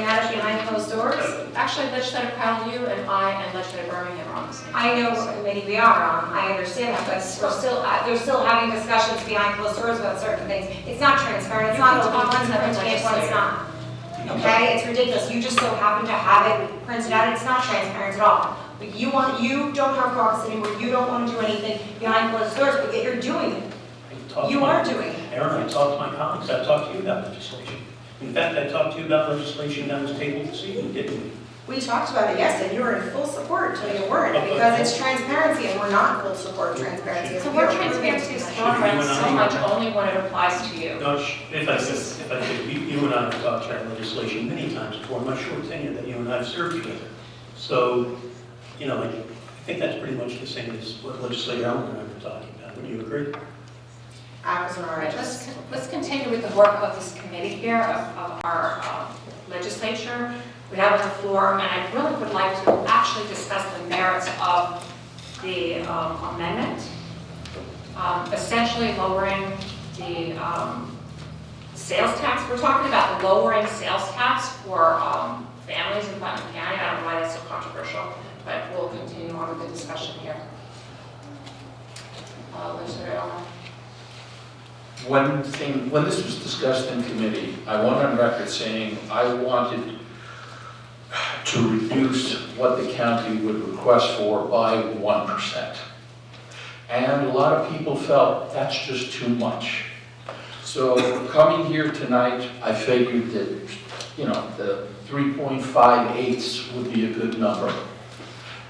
at it behind closed doors? actually, Legislator Crowley, you and I and Legislator Birmingham are on the same. I know what committee we are on, I understand that, but they're still having discussions behind closed doors about certain things. It's not transparent, it's not open, one's printed, one's not. Okay, it's ridiculous, you just so happen to have it printed out, it's not transparent at all. But you don't have caucus anymore, you don't want to do anything behind closed doors, but yet you're doing it. You are doing it. Aaron, I talked to my colleagues, I talked to you about legislation. In fact, I talked to you about legislation that was tabled this evening, didn't we? We talked about it yesterday, you were in full support until you weren't, because it's transparency and we're not in full support of transparency. So where transparency is thrown around so much only when it applies to you. No, if I could, you and I have talked about legislation many times before, my short tenure that you and I have served together. So, you know, I think that's pretty much the same as what Legislator Eleanor and I were talking about. Would you agree? I was an All right, let's continue with the work of this committee here, of our legislature. We have on the floor, and I really would like to actually discuss the merits of the amendment, essentially lowering the sales tax. We're talking about lowering sales tax for families in Putnam County. I don't know why that's so controversial, but we'll continue on with the discussion here. Legislator Elmer. When this was discussed in committee, I went on record saying I wanted to reduce what the county would request for by 1%. And a lot of people felt that's just too much. So coming here tonight, I figured that, you know, the 3.58 would be a good number.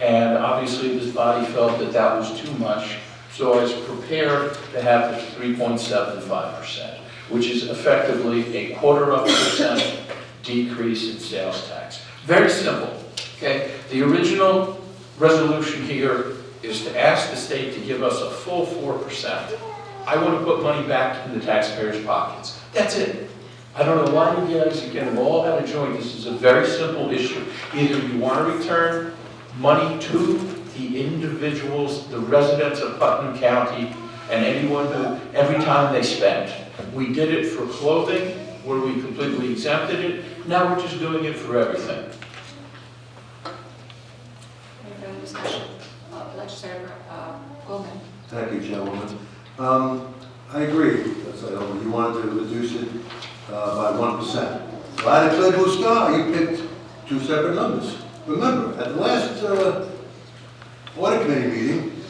And obviously, this body felt that that was too much, so I was prepared to have the 3.75%, which is effectively a 0.25% decrease in sales tax. Very simple, okay? The original resolution here is to ask the state to give us a full 4%. I want to put money back in the taxpayers' pockets. That's it. I don't know why you guys, again, all have a joint. This is a very simple issue. Either you want to return money to the individuals, the residents of Putnam County, and anyone who, every time they spend. We did it for clothing, where we completely exempted it. Now we're just doing it for everything. Any further discussion? Legislator Goldman. Thank you, gentlemen. I agree. You wanted to reduce it by 1%. So I had a clear blue sky. You picked two separate numbers. Remember, at the last audit committee meeting,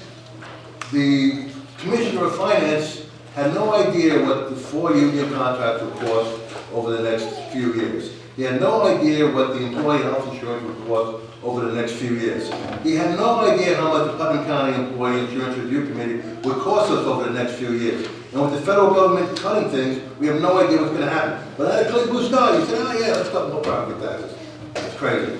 the Commissioner of Finance had no idea what the 4 union contract would cost over the next few years. He had no idea what the employee health insurance would cost over the next few years. He had no idea how much the Putnam County Employee Insurance Review Committee would cost us over the next few years. And with the federal government cutting things, we have no idea what's going to happen. But I had a clear blue sky. You said, oh yeah, let's cut more property taxes. That's crazy.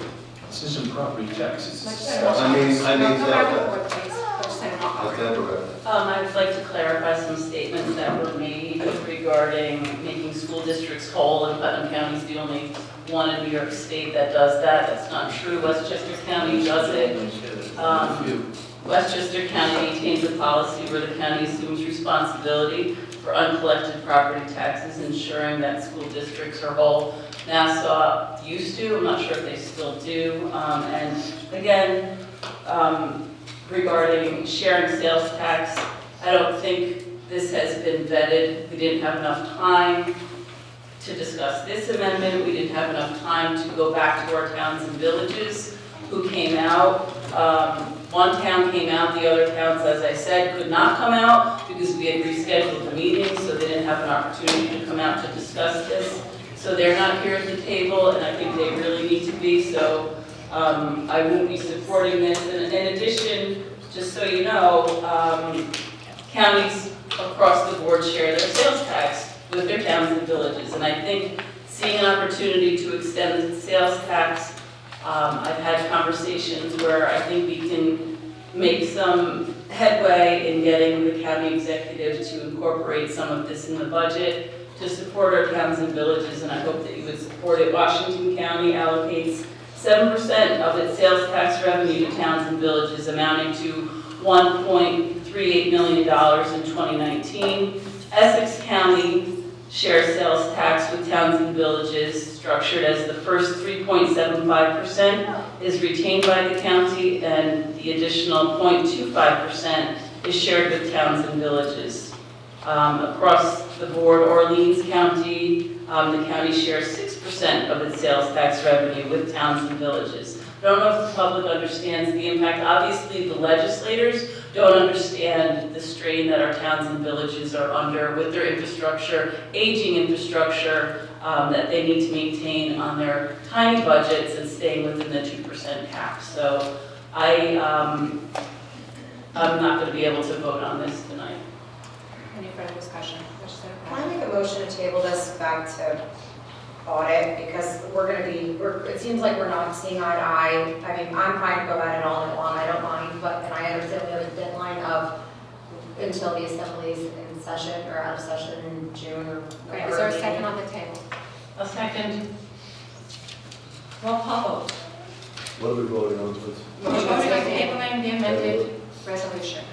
This isn't property taxes. I mean, Go back and that. forth, please. Legislator Hawkins. That's correct. I'd like to clarify some statements that were made regarding making school districts whole, and Putnam County is the only one in New York State that does that. That's not true. Westchester County does it. Westchester County maintains a policy where the county assumes responsibility for uncollected property taxes, ensuring that school districts are whole. Nassau used to, I'm not sure if they still do. And again, regarding sharing sales tax, I don't think this has been vetted. We didn't have enough time to discuss this amendment. We didn't have enough time to go back to our towns and villages who came out. One town came out, the other towns, as I said, could not come out because we had rescheduled the meeting, so they didn't have an opportunity to come out to discuss this. So they're not here at the table, and I think they really need to be, so I won't be supporting this. And in addition, just so you know, counties across the board share their sales tax with their towns and villages, and I think seeing an opportunity to extend the sales tax, I've had conversations where I think we can make some headway in getting the county executive to incorporate some of this in the budget to support our towns and villages, and I hope that you would support it. Washington County allocates 7% of its sales tax revenue to towns and villages, amounting to $1.38 million in 2019. Essex County shares sales tax with towns and villages, structured as the first 3.75% is retained by the county, and the additional 0.25% is shared with towns and villages. Across the board, Orleans County, the county shares 6% of its sales tax revenue with towns and villages. I don't know if the public understands the impact. Obviously, the legislators don't understand the strain that our towns and villages are under with their infrastructure, aging infrastructure that they need to maintain on their tiny budgets and staying within the 2% cap. So I'm not going to be able to vote on this tonight. Any further discussion? Legislator Can I make a motion to table this back to audit, because it seems like we're not seeing eye to eye. I mean, I'm fine to go at it all night long, I don't mind, and I understand we have a deadline of until the assembly's in session or out of session in June or Great, is there a second on the table? A second. Roll call vote. What are we voting on, please? We're voting on tabling the amended resolution.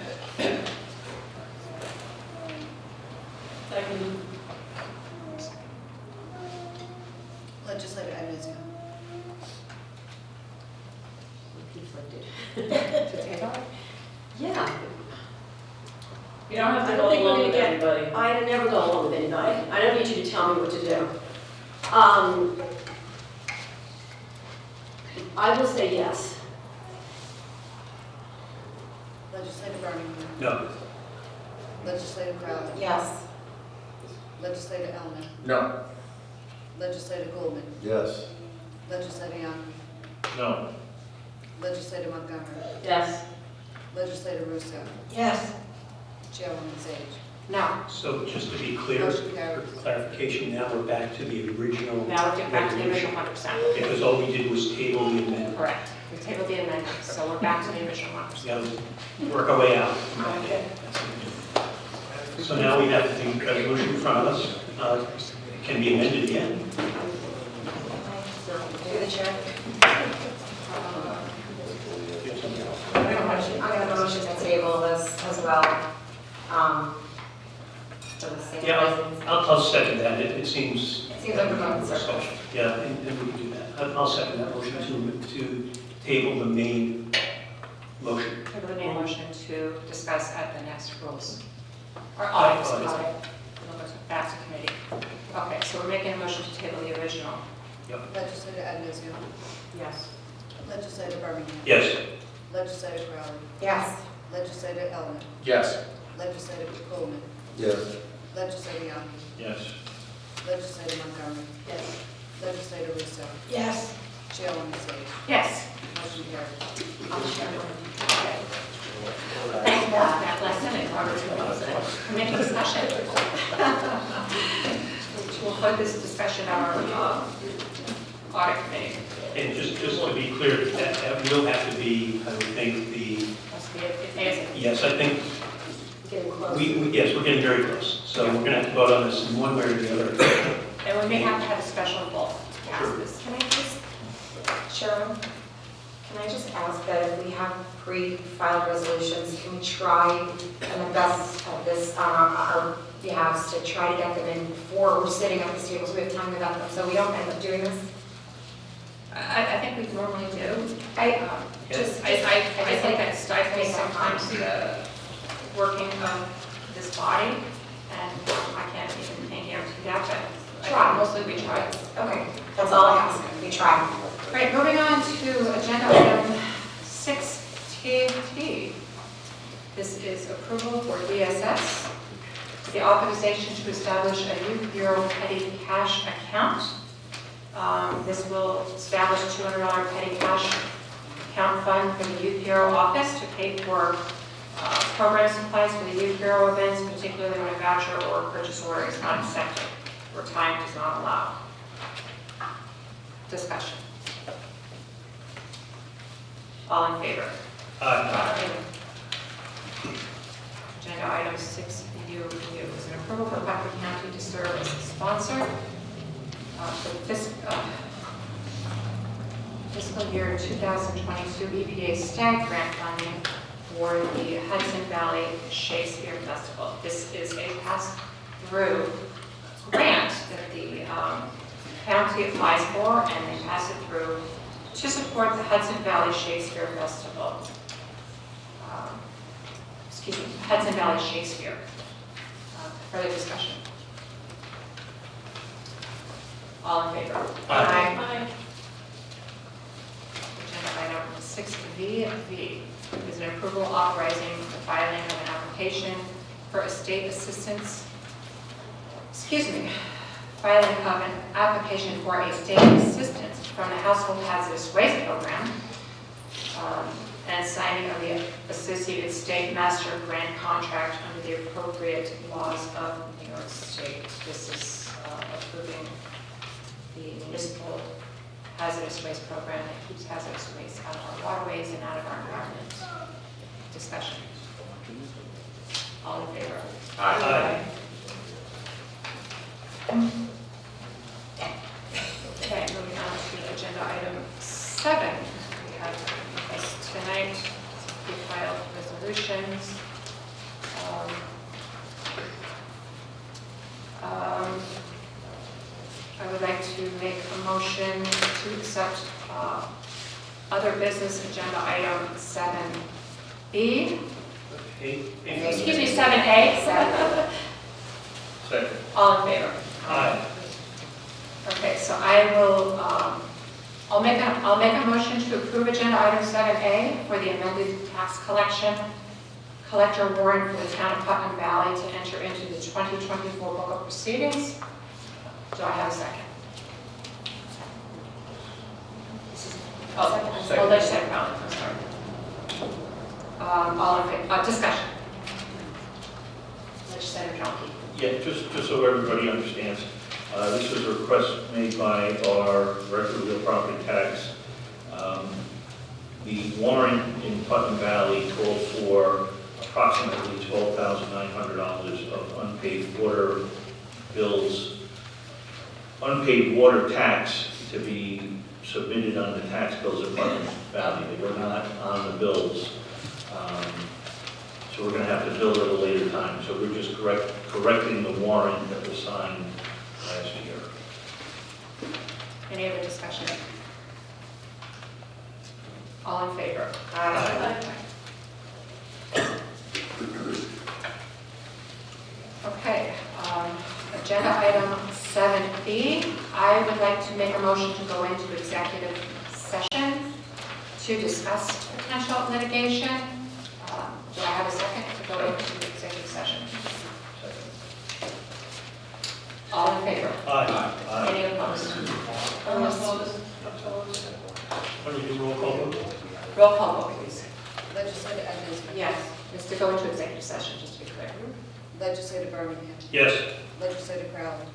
Second. Legislator Advocacy. To table? Yeah. You don't have I to don't go think we're along gonna with get- everybody. I never go along with anybody. I don't need you to tell me what to do. I will say yes. Legislator Birmingham. No. Legislator Crowley. Yes. Legislator Elmer, No. Legislator Goldman, Yes. Legislator Young, No. Legislator Montgomery, Yes. Legislator Russo, Yes. Chairwoman Sage. No. So just to be clear, Motion carries. for clarification, now we're back to the original Now we're getting back to the original resolution. 100%. Because all we did was table the amendment. Correct. We tabled the amendment, so we're back to the original 100%. We gotta work our way out. Okay. So now we have the resolution in front of us. It can be amended again. Through the chair. Do you have something else? I'm gonna motion to table this as well. For the same Yeah, reasons. I'll second that. It seems. It seems like we're going in circles. Yeah, and we can do that. I'll second that motion to table the main motion. Table the main motion to discuss at the next rules. Or audit, Audit. back to committee. Okay, so we're making a motion to table the original. Legislator Adamio, Yes. Legislator Birmingham, Yes. Legislator Crowley, Yes. Legislator Elmer, Yes. Legislator Coleman, Yes. Legislator Young, Yes. Legislator Montgomery, Yes. Legislator Russo, Yes. Chairwoman Sage. Yes. Motion carries. Okay. Thanks for that lesson in Robert's rules and committee discussion. We'll put this discussion on our audit committee. And just to be clear, that will have to be, I would think, Must be if there's yes, I think, Getting close. yes, we're getting very close. So we're going to have to vote on this in one way or the other. and we may have to have a special vote to pass Sure. this. Can I just, Sharon, can I just ask that if we have pre-filed resolutions, can we try and the best of this on our behalf to try to get them in before we're sitting at this table so we have time to vet them, so we don't end up doing this? I think we normally do. I Just, I think that stifles sometimes the working of this body, and I can't even guarantee that, but I Try. think mostly we try. Okay, that's all I ask, we try. Right, moving on to agenda item 6TT. This is approval for DSS, the authorization to establish a youth bureau petty cash account. This will establish a $200 petty cash account fund for the youth bureau office to pay for program supplies for the youth bureau events, particularly when a voucher or purchase order is not accepted or time does not allow. Discussion. All in favor? Aye. Agenda item 6U is an approval for Putnam County to serve as a sponsor for the fiscal year 2022 EPA STAG grant funding for the Hudson Valley Shakespeare Festival. This is a pass-through grant that the county applies for, and they pass it through to support the Hudson Valley Shakespeare Festival. Hudson Valley Shakespeare. Further discussion? All in favor? Aye. Agenda item 6VV is an approval authorizing the filing of an application for estate assistance, filing of an application for estate assistance from the Household Hazardous Waste Program, and signing of the Associated State Master Grant Contract under the appropriate laws of New York State. This is approving the municipal hazardous waste program that keeps hazardous waste out of our waterways and out of our environment. Discussion. All in favor? Aye. Okay, moving on to agenda item 7. We have with us tonight pre-filed resolutions. I would like to make a motion to accept other business agenda item 7B. Excuse me, 7A. Second. All in favor? Aye. Okay, so I will, I'll make a motion to approve agenda item 7A for the amended tax collection collector warrant for the town of Putnam Valley to enter into the 2024 book of proceedings. Do I have a second? Oh, legislative comment, I'm sorry. All in favor, discussion. Legislator Jonke. Yeah, just so everybody understands, this is a request made by our Director of Real Property Tax. The warrant in Putnam Valley called for approximately $12,900 of unpaid water bills, unpaid water tax to be submitted on the tax bills at Putnam Valley. They were not on the bills. So we're going to have to bill at a later time. So we're just correcting the warrant that was signed last year. Any other discussion? All in favor? Aye. Okay, agenda item 7B. I would like to make a motion to go into executive session to discuss potential litigation. Do I have a second to go into executive session? All in favor? Aye. Any opposed? Want to do roll call vote? Roll call vote, please. Legislator Evans? Yes, it's to go into executive session, just to be clear. Legislator Birmingham? Yes. Legislator Crowley?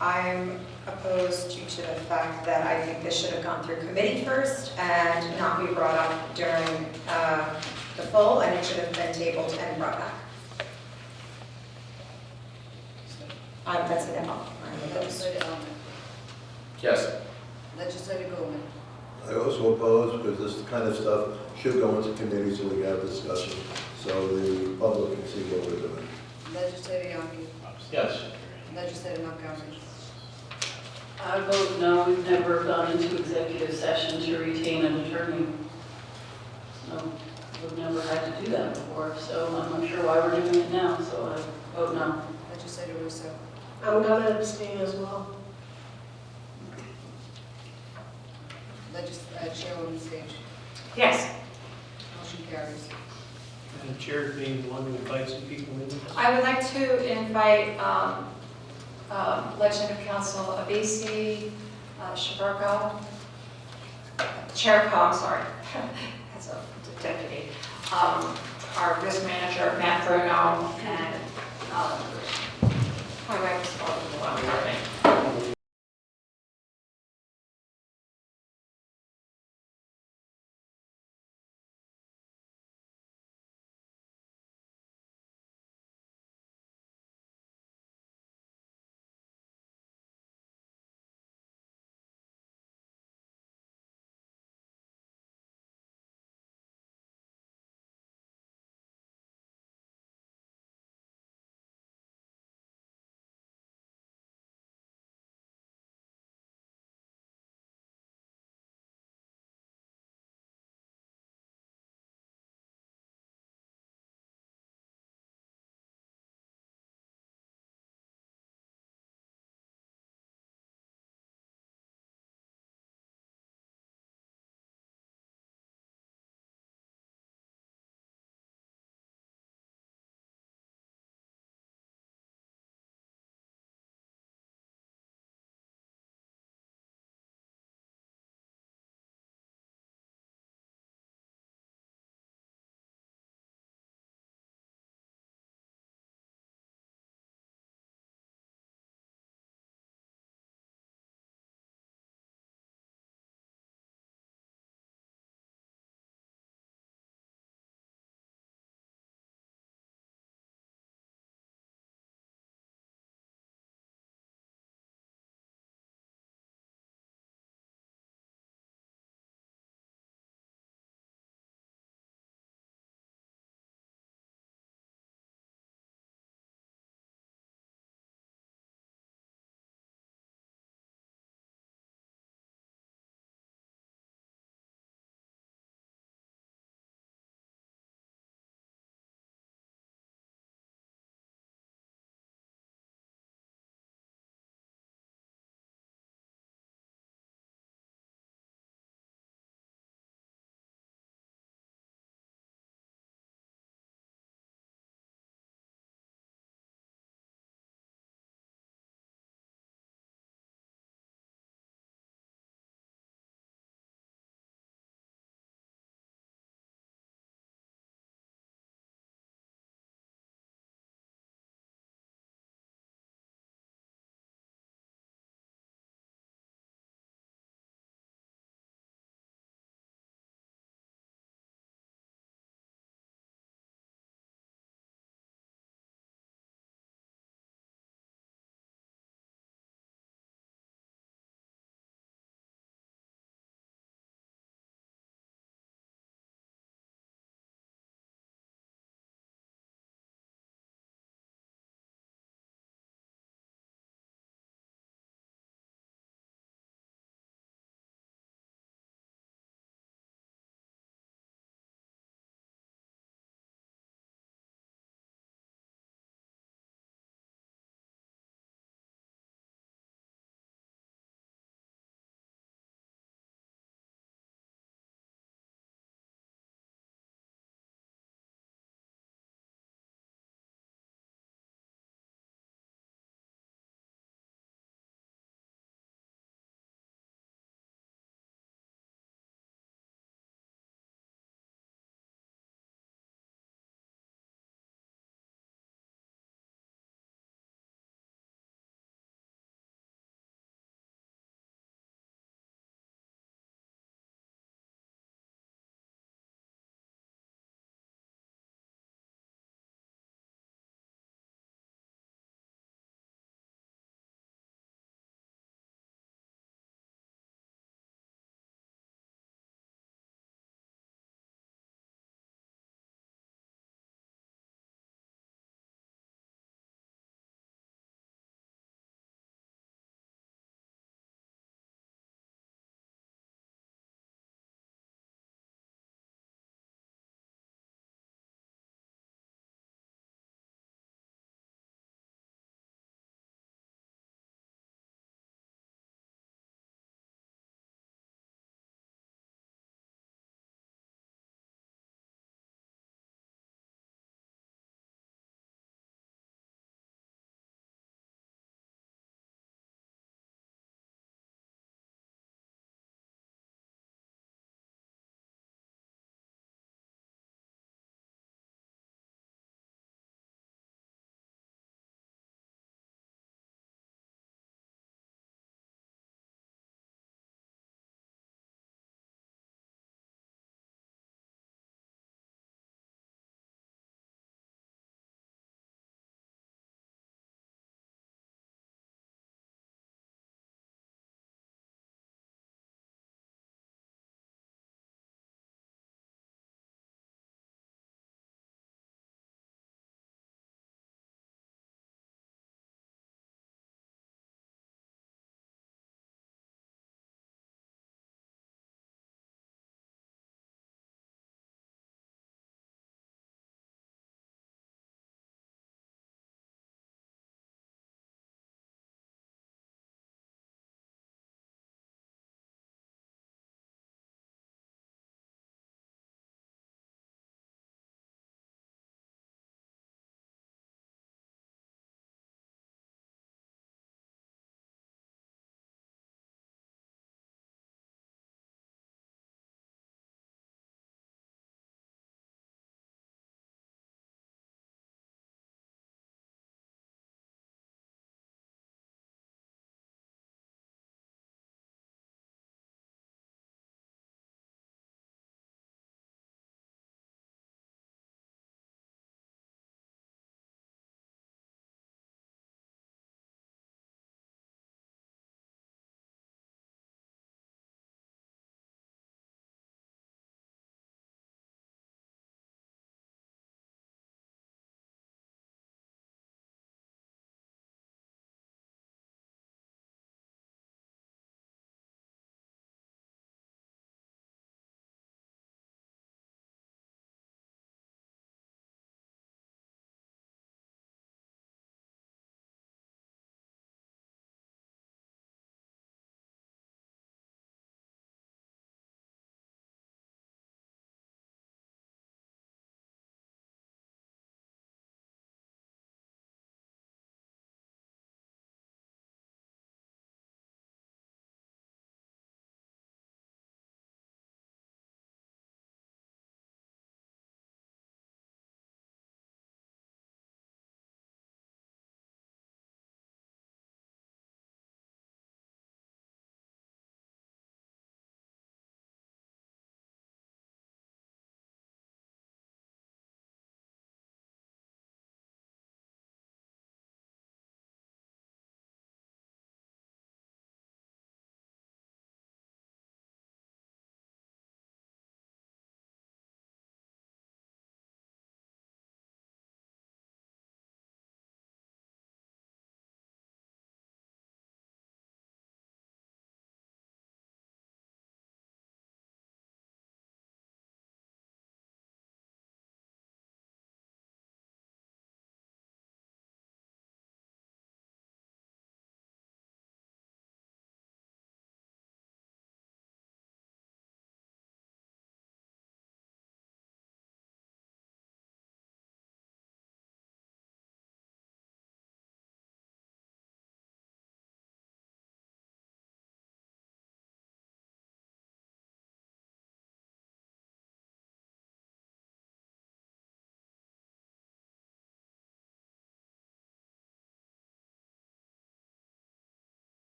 I'm opposed due to the fact that I think this should have gone through committee first and not be brought up during the full, and it should have been tabled and brought back. That's a no. I'm opposed. Legislator Elmer? Yes. Legislator Goldman? I also oppose because this kind of stuff should go into committee so we can have discussion, so the public can see what we're doing. Legislator Yonke? Yes. Legislator Montgomery? I vote no, we've never gone into executive session to retain an attorney. No, we've never had to do that before, so I'm not sure why we're doing it now, so I vote no. Legislator Russo? I'm going to abstain as well. Chairwoman Sage? Yes, Motion carries. Madam Chair, being one who invites some people in. I would like to invite Legislative Council Abisi, Shaburko, Chairco, I'm sorry, that's a deputy, our risk manager, Matt Bruno, and my wife is called the one.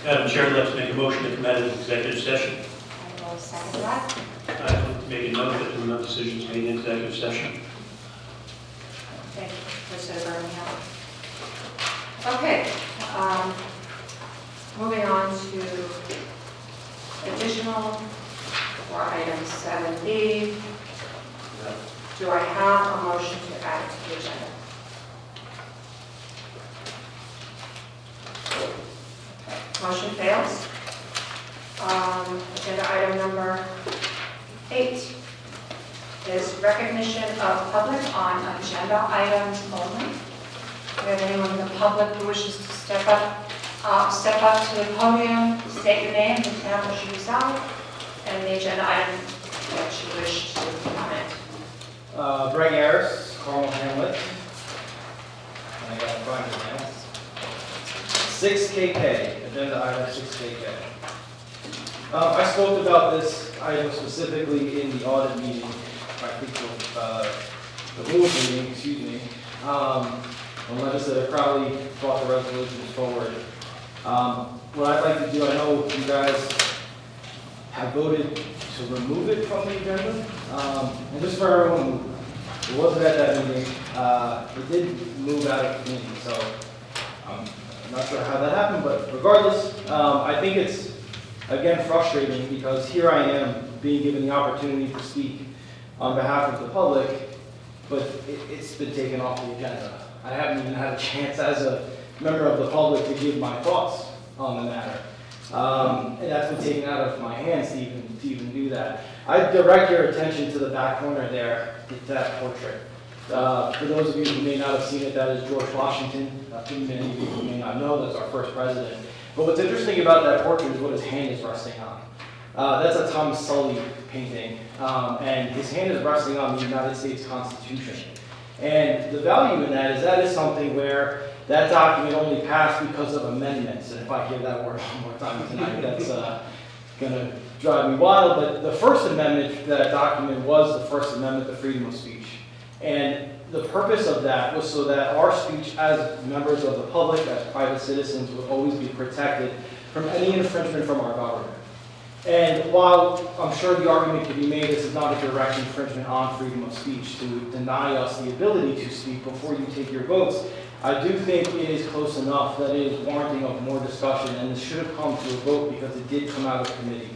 Madam Chair, I'd like to make a motion to come out of executive session. I will second that. I'd like to make a note that there were no decisions made in executive session. Thank you, Legislator Birmingham. Okay, moving on to additional for item 7B. Do I have a motion to add to the agenda? Motion fails. Agenda item number 8 is recognition of public on agenda items only. Do we have anyone in the public who wishes to step up to the podium, state your name, the town where you reside, and the agenda item that you wish to comment? Greg Harris, Cornell Hamlet. I got it right now. 6KK, agenda item 6KK. I spoke about this item specifically in the audit meeting, I think the rules meeting, excuse me. When Legislator Crowley brought the resolutions forward. What I'd like to do, I know you guys have voted to remove it from the agenda. And just for everyone who wasn't at that meeting, it did move out of committee, so I'm not sure how that happened, but regardless, I think it's, again, frustrating because here I am being given the opportunity to speak on behalf of the public, but it's been taken off the agenda. I haven't even had a chance as a member of the public to give my thoughts on the matter. And that's been taken out of my hands to even do that. I direct your attention to the back corner there, to that portrait. For those of you who may not have seen it, that is George Washington. Many of you who may not know, that's our first president. But what's interesting about that portrait is what his hand is resting on. That's a Tom Sully painting, and his hand is resting on the United States Constitution. And the value in that is something where that document only passed because of amendments. And if I hear that word one more time tonight, that's going to drive me wild. But the First Amendment to that document was the First Amendment to freedom of speech. And the purpose of that was so that our speech as members of the public, as private citizens, would always be protected from any infringement from our government. And while I'm sure the argument could be made this is not a direct infringement on freedom of speech to deny us the ability to speak before you take your votes, I do think it is close enough that it is warranting of more discussion, and this should have come to a vote because it did come out of committee.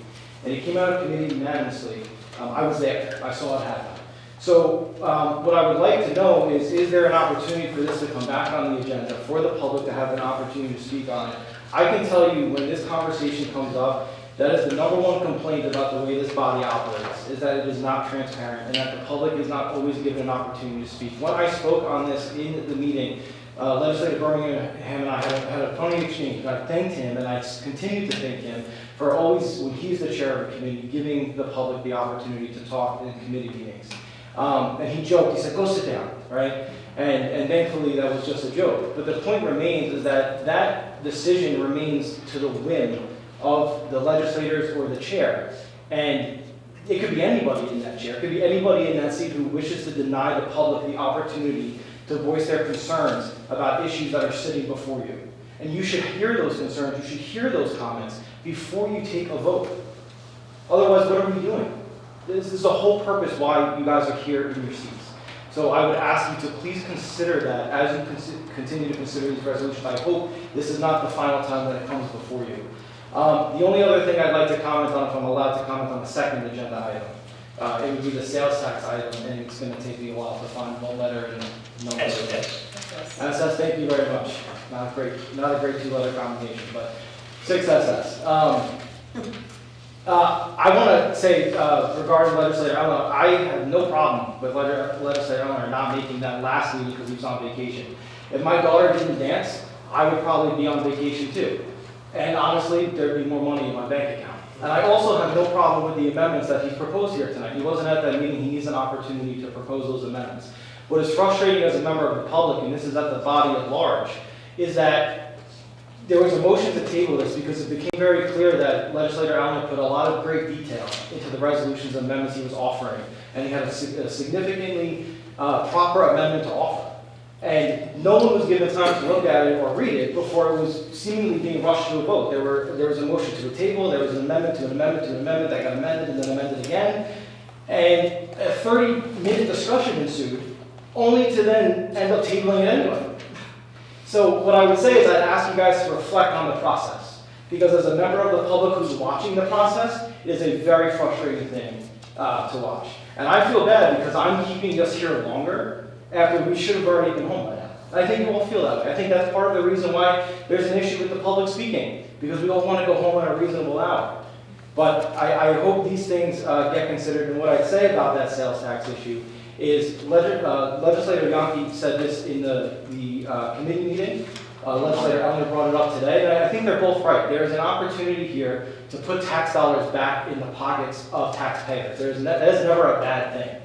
And it came out of committee unanimously. I was there. I saw it happen. So what I would like to know is there an opportunity for this to come back on the agenda for the public to have an opportunity to speak on it? I can tell you when this conversation comes up, that is the #1 complaint about the way this body operates, is that it is not transparent and that the public is not always given an opportunity to speak. When I spoke on this in the meeting, Legislator Birmingham and I had a funny exchange. I thanked him, and I continue to thank him for always, when he's the chair of a committee, giving the public the opportunity to talk in committee meetings. And he joked, he said, go sit down, right? And thankfully that was just a joke. But the point remains is that that decision remains to the whim of the legislators or the chair. And it could be anybody in that chair. It could be anybody in that seat who wishes to deny the public the opportunity to voice their concerns about issues that are sitting before you. And you should hear those concerns, you should hear those comments before you take a vote. Otherwise, what are we doing? This is the whole purpose why you guys are here in your seats. So I would ask you to please consider that as you continue to consider these resolutions. I hope this is not the final time that it comes before you. The only other thing I'd like to comment on, if I'm allowed to comment on the second agenda item, it would be the sales tax item, and it's going to take me a while to find one letter and no letter. SS, thank you very much. Not a great two-letter combination, but 6SS. I want to say regarding Legislator Elmer, I have no problem with Legislator Elmer not making that last meeting because he was on vacation. If my daughter didn't dance, I would probably be on vacation too. And honestly, there'd be more money in my bank account. And I also have no problem with the amendments that he proposed here tonight. He wasn't at that meeting. He needs an opportunity to propose those amendments. What is frustrating as a member of the public, and this is at the body at large, is that there was a motion to table this because it became very clear that Legislator Allen put a lot of great detail into the resolutions and amendments he was offering. And he had a significantly proper amendment to offer. And no one was given time to look at it or read it before it was seemingly being rushed to a vote. There was a motion to a table, there was an amendment to an amendment to an amendment that got amended and then amended again. And a 30-minute discussion ensued, only to then end up tabling it anyway. So what I would say is I'd ask you guys to reflect on the process, because as a member of the public who's watching the process, it is a very frustrating thing to watch. And I feel bad because I'm keeping us here longer after we should have already been home by now. I think you all feel that way. I think that's part of the reason why there's an issue with the public speaking, because we all want to go home at a reasonable hour. But I hope these things get considered, and what I'd say about that sales tax issue is Legislator Yonke said this in the committee meeting. Legislator Elner brought it up today, and I think they're both right. There's an opportunity here to put tax dollars back in the pockets of taxpayers. That is never a bad thing.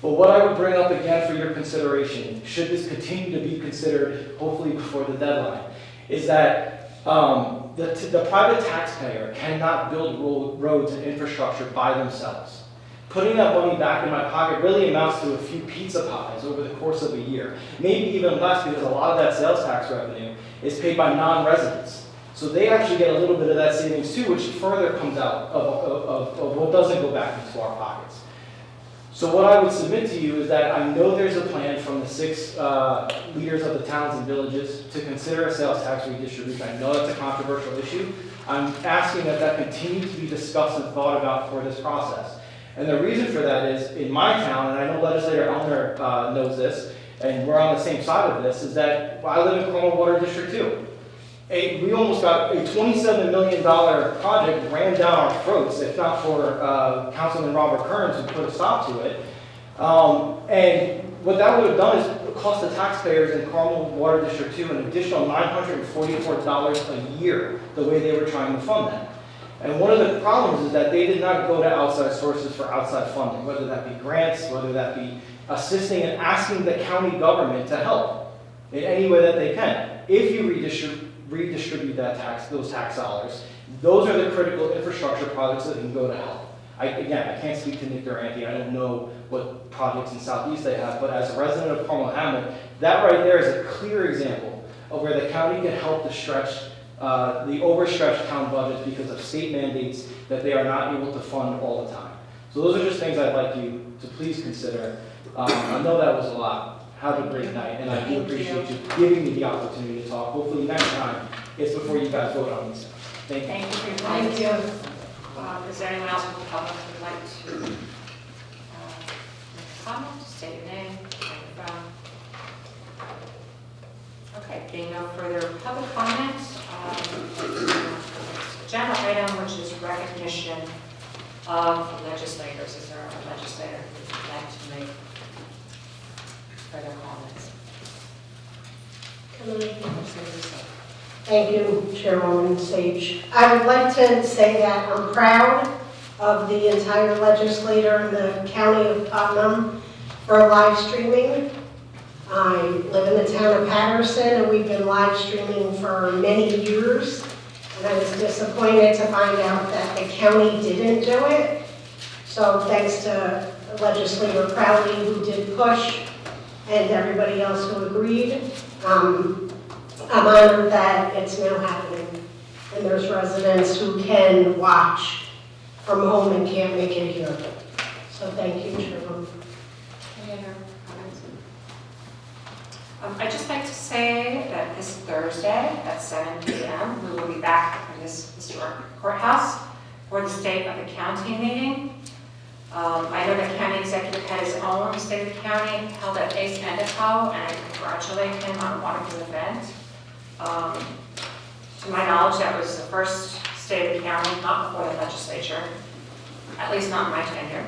But what I would bring up again for your consideration, should this continue to be considered, hopefully before the deadline, is that the private taxpayer cannot build roads and infrastructure by themselves. Putting that money back in my pocket really amounts to a few pizza pies over the course of a year. Maybe even less, because a lot of that sales tax revenue is paid by non-residents. So they actually get a little bit of that savings too, which further comes out of what doesn't go back into our pockets. So what I would submit to you is that I know there's a plan from the 6 leaders of the towns and villages to consider a sales tax redistribution. I know that's a controversial issue. I'm asking that continue to be discussed and thought about for this process. And the reason for that is, in my town, and I know Legislator Elner knows this, and we're on the same side of this, is that I live in Cornell Water District 2. We almost got a $27 million project ran down our throats, if not for Councilman Robert Kearns, who put a stop to it. And what that would have done is cost the taxpayers in Cornell Water District 2 an additional $944 a year, the way they were trying to fund that. And one of the problems is that they did not go to outside sources for outside funding, whether that be grants, whether that be assisting and asking the county government to help in any way that they can. If you redistribute those tax dollars, those are the critical infrastructure projects that can go to help. I can't speak to Nick or Anthony. I don't know what projects in Southeast they have, but as a resident of Carmel Hamlet, that right there is a clear example of where the county can help to stretch the overstretched town budgets because of state mandates that they are not able to fund all the time. So those are just things I'd like you to please consider. I know that was a lot. Have a great night, and I do appreciate you giving me the opportunity to talk. Hopefully next time it's before you guys vote on these. Thank you. Thank you for your time. Thank you. Is there anyone else from the public who would like to make a comment? State your name, where you're from. Okay, being no further public comments, agenda item, which is recognition of legislators. Is there a legislator who would like to make further comments? Thank you, Chairwoman Sage. I would like to say that I'm proud of the entire legislature in the county of Putnam for live streaming. I live in the town of Patterson, and we've been live streaming for many years. And I was disappointed to find out that the county didn't do it. So thanks to Legislator Crowley, who did push, and everybody else who agreed. I'm honored that it's now happening. And there's residents who can watch from home and can't make it here. So thank you, Chairwoman. Any other comments? I'd just like to say that this Thursday at 7 p.m. we will be back in this historic courthouse for the State of the County meeting. I know the county executive had his own State of the County held at Ace Endico, and I congratulate him on one of his events. To my knowledge, that was the first State of the County, not before the legislature, at least not in my tenure.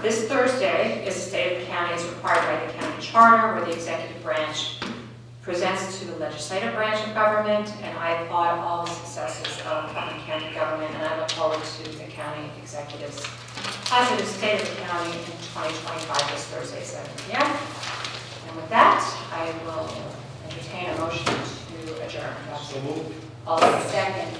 This Thursday is the State of the County as required by the county charter, where the executive branch presents to the legislative branch of government, and I applaud all the successes of Putnam County government, and I look forward to the county executive's positive State of the County in 2025 this Thursday, 7 p.m. And with that, I will entertain a motion to adjourn. So moved. All second.